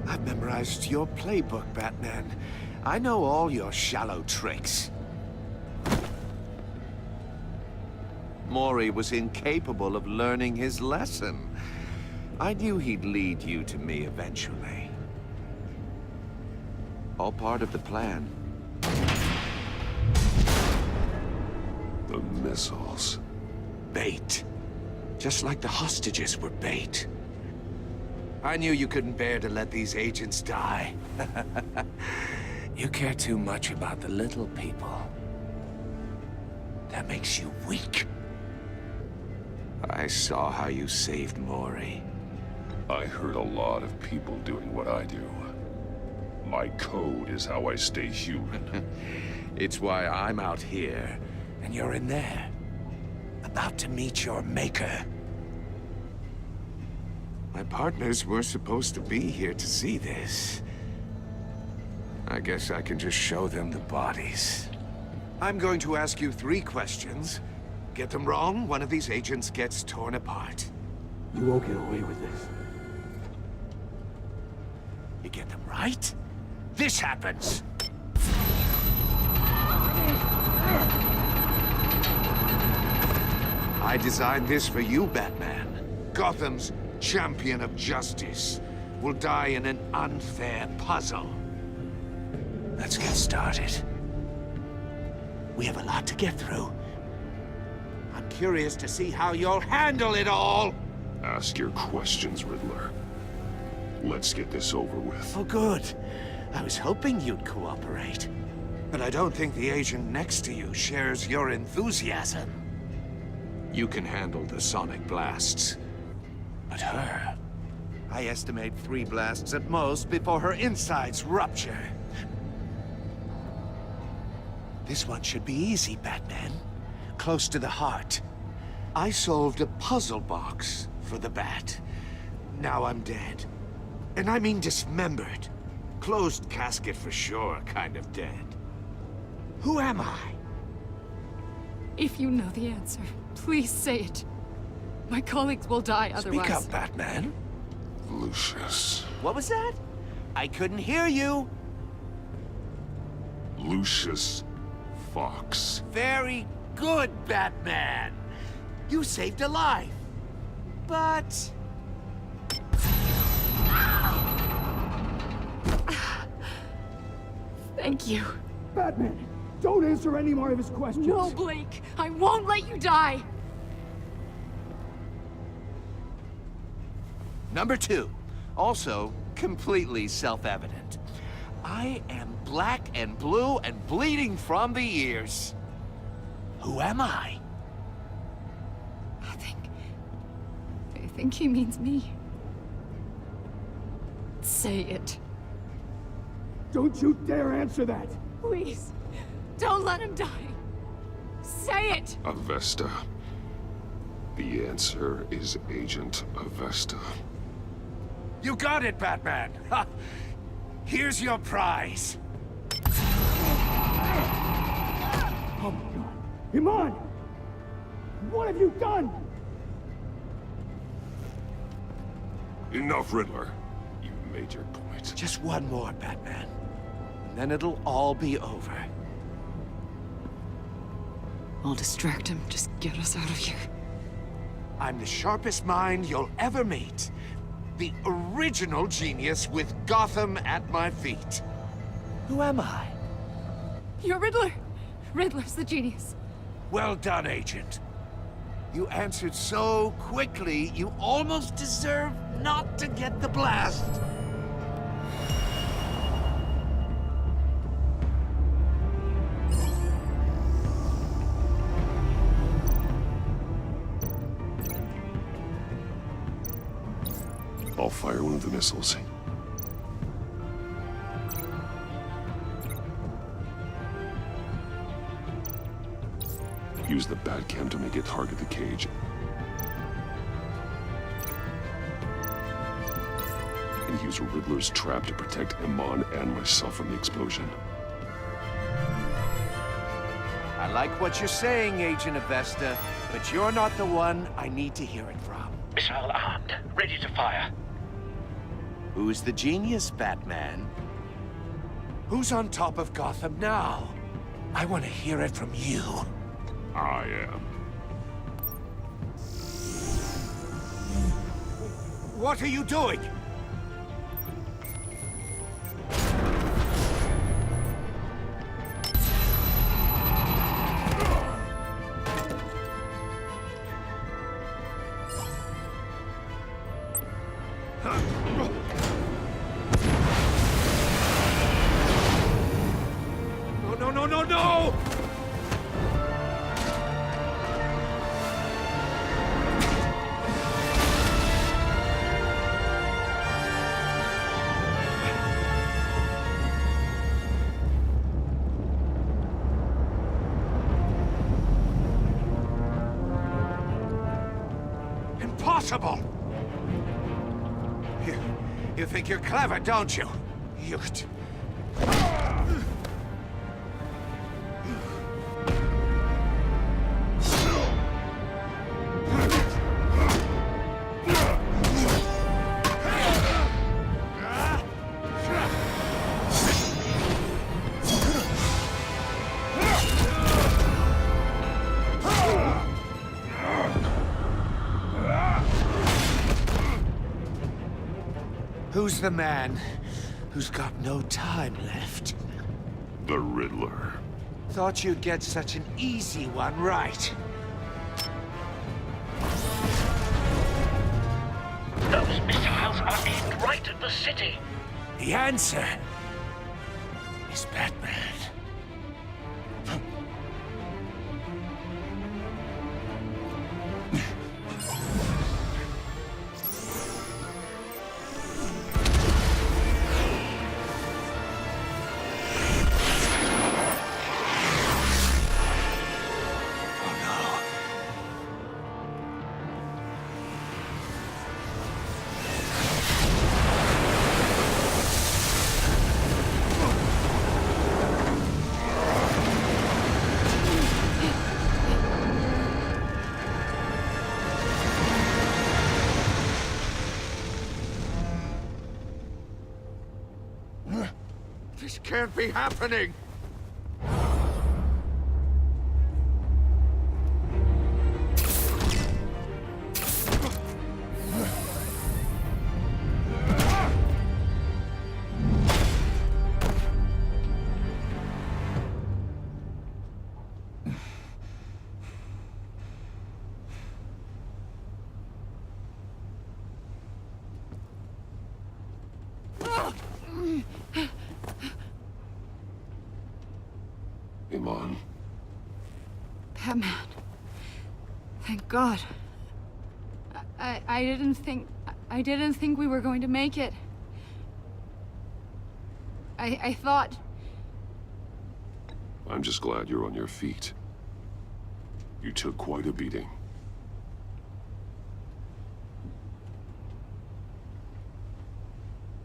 I've memorized your playbook, Batman. I know all your shallow tricks. Maury was incapable of learning his lesson. I knew he'd lead you to me eventually. All part of the plan. The missiles. Bait. Just like the hostages were bait. I knew you couldn't bear to let these agents die. You care too much about the little people. That makes you weak. I saw how you saved Maury. I heard a lot of people doing what I do. My code is how I stay human. It's why I'm out here, and you're in there. about to meet your maker. My partners were supposed to be here to see this. I guess I can just show them the bodies. I'm going to ask you 3 questions. Get them wrong, one of these agents gets torn apart. You won't get away with this. You get them right, this happens. I designed this for you, Batman. Gotham's champion of justice will die in an unfair puzzle. Let's get started. We have a lot to get through. I'm curious to see how you'll handle it all. Ask your questions, Riddler. Let's get this over with. Oh, good. I was hoping you'd cooperate. But I don't think the agent next to you shares your enthusiasm. You can handle the sonic blasts. But her... I estimate 3 blasts at most before her insides rupture. This one should be easy, Batman. Close to the heart. I solved a puzzle box for the Bat. Now I'm dead. And I mean dismembered. Closed casket for sure, kind of dead. Who am I? If you know the answer, please say it. My colleagues will die otherwise. Speak up, Batman. Lucius. What was that? I couldn't hear you. Lucius Fox. Very good, Batman. You saved a life. But... Thank you. Batman, don't answer any more of his questions. No, Blake. I won't let you die. Number 2. Also, completely self-evident. I am black and blue and bleeding from the ears. Who am I? I think he means me. Say it. Don't you dare answer that! Please, don't let him die. Say it! Avesta. The answer is Agent Avesta. You got it, Batman! Ha! Here's your prize. Oh my God. Iman! What have you done? Enough, Riddler. You made your point. Just one more, Batman. And then it'll all be over. I'll distract him. Just get us out of here. I'm the sharpest mind you'll ever meet. The original genius with Gotham at my feet. Who am I? You're Riddler. Riddler's the genius. Well done, Agent. You answered so quickly, you almost deserve not to get the blast. I'll fire one of the missiles. Use the Batcam to make it target the cage. And use Riddler's trap to protect Iman and myself from the explosion. I like what you're saying, Agent Avesta, but you're not the one I need to hear it from. Missile armed, ready to fire. Who's the genius, Batman? Who's on top of Gotham now? I want to hear it from you. I am. What are you doing? No! impossible! You think you're clever, don't you? You... Who's the man who's got no time left? The Riddler. Thought you'd get such an easy one right. Those missiles are aimed right at the city. The answer is Batman. This can't be happening! Iman. Batman. Thank God. I didn't think we were going to make it. I thought... I'm just glad you're on your feet. You took quite a beating.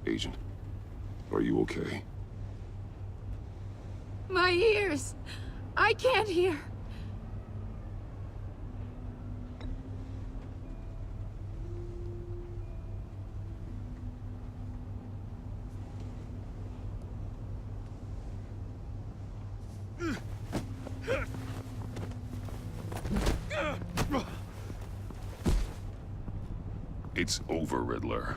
Agent, are you okay? My ears! I can't hear! It's over, Riddler.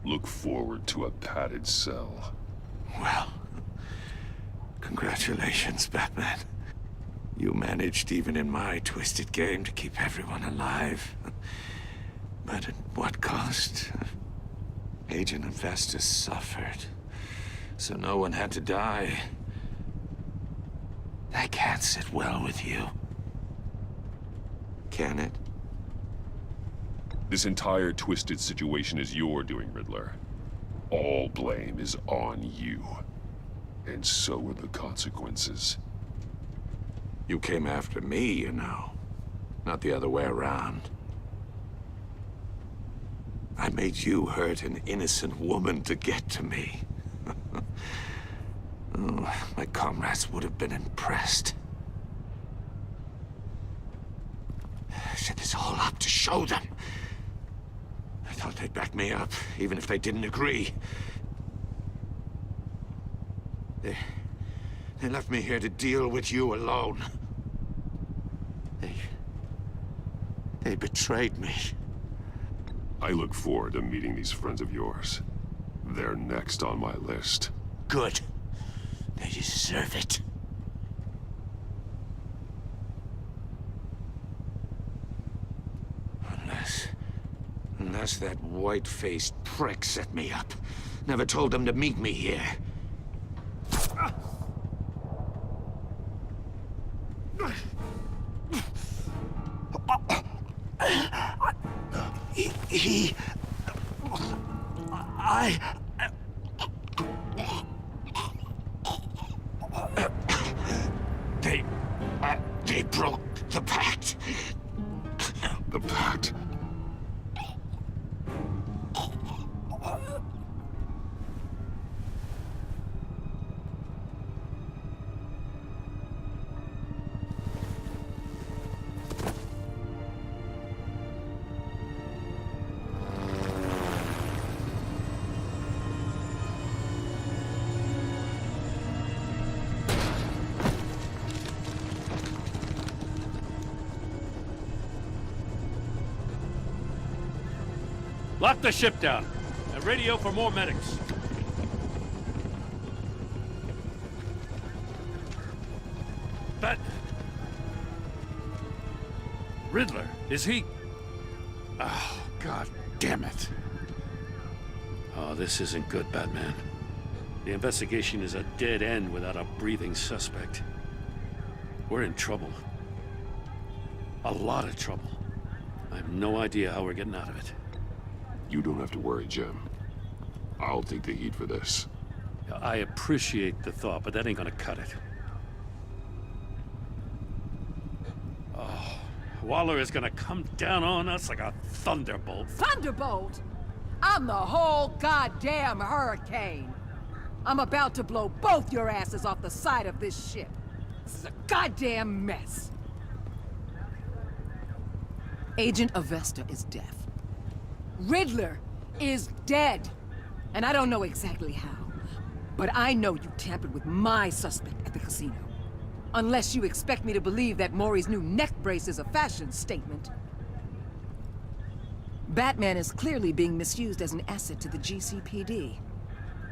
Look forward to a padded cell. Well, congratulations, Batman. You managed, even in my twisted game, to keep everyone alive. But at what cost? Agent Investus suffered, so no one had to die. That can't sit well with you. Can it? This entire twisted situation is your doing, Riddler. All blame is on you. And so are the consequences. You came after me, you know. Not the other way around. I made you hurt an innocent woman to get to me. Oh, my comrades would have been impressed. I set this all up to show them. I thought they'd back me up, even if they didn't agree. They left me here to deal with you alone. They betrayed me. I look forward to meeting these friends of yours. They're next on my list. Good. They deserve it. Unless that white-faced prick set me up. Never told them to meet me here. They broke the pact. The Bat. Lock the ship down and radio for more medics. Bat... Riddler, is he... Oh, God damn it. Oh, this isn't good, Batman. The investigation is a dead end without a breathing suspect. We're in trouble. A lot of trouble. I have no idea how we're getting out of it. You don't have to worry, Jim. I'll take the heat for this. I appreciate the thought, but that ain't gonna cut it. Oh, Waller is gonna come down on us like a thunderbolt. Thunderbolt? I'm the whole goddamn hurricane. I'm about to blow both your asses off the side of this ship. This is a goddamn mess. Agent Avesta is deaf. Riddler is dead. And I don't know exactly how. But I know you tampered with my suspect at the casino. Unless you expect me to believe that Maury's new neck brace is a fashion statement. Batman is clearly being misused as an asset to the GCPD.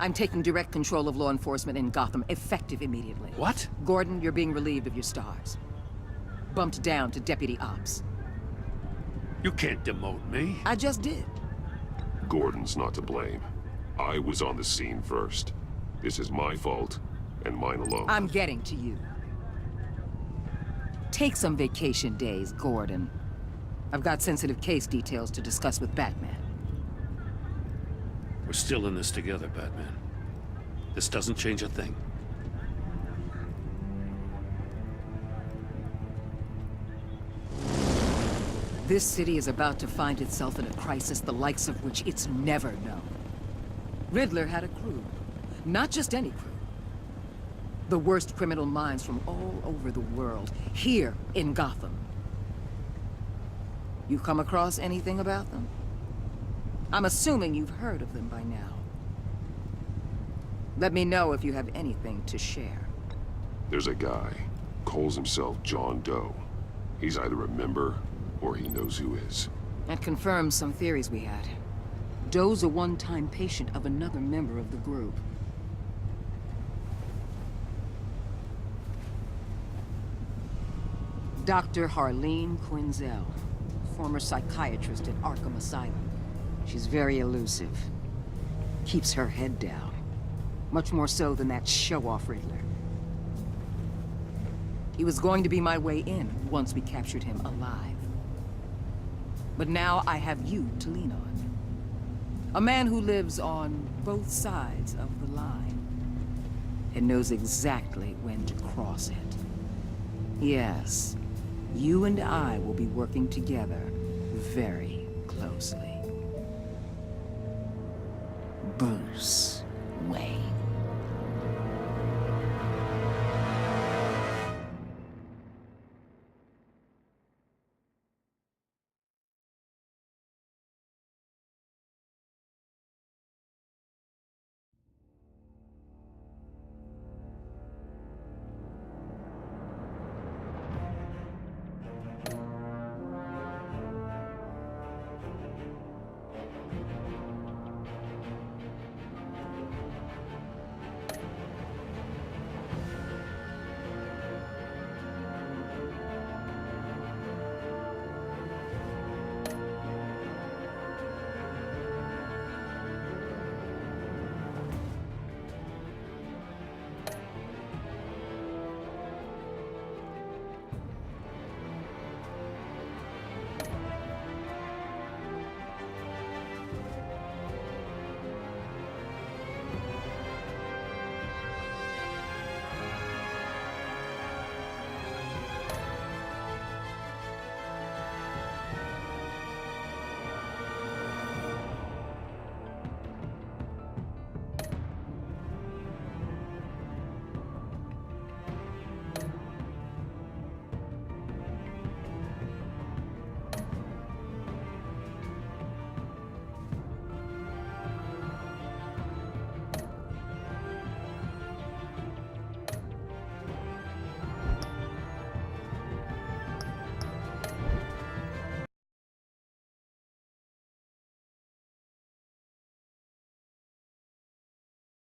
I'm taking direct control of law enforcement in Gotham, effective immediately. What? Gordon, you're being relieved of your stars. Bumped down to Deputy Ops. You can't demote me. I just did. Gordon's not to blame. I was on the scene first. This is my fault, and mine alone. I'm getting to you. Take some vacation days, Gordon. I've got sensitive case details to discuss with Batman. We're still in this together, Batman. This doesn't change a thing. This city is about to find itself in a crisis the likes of which it's never known. Riddler had a crew. Not just any crew. The worst criminal minds from all over the world, here in Gotham. You come across anything about them? I'm assuming you've heard of them by now. Let me know if you have anything to share. There's a guy, calls himself John Doe. He's either a member, or he knows who is. That confirms some theories we had. Doe's a one-time patient of another member of the group. Dr. Harleen Quinzel, former psychiatrist at Arkham Asylum. She's very elusive. Keeps her head down. Much more so than that show-off Riddler. He was going to be my way in once we captured him alive. But now I have you to lean on. A man who lives on both sides of the line. And knows exactly when to cross it. Yes, you and I will be working together very closely. Bruce.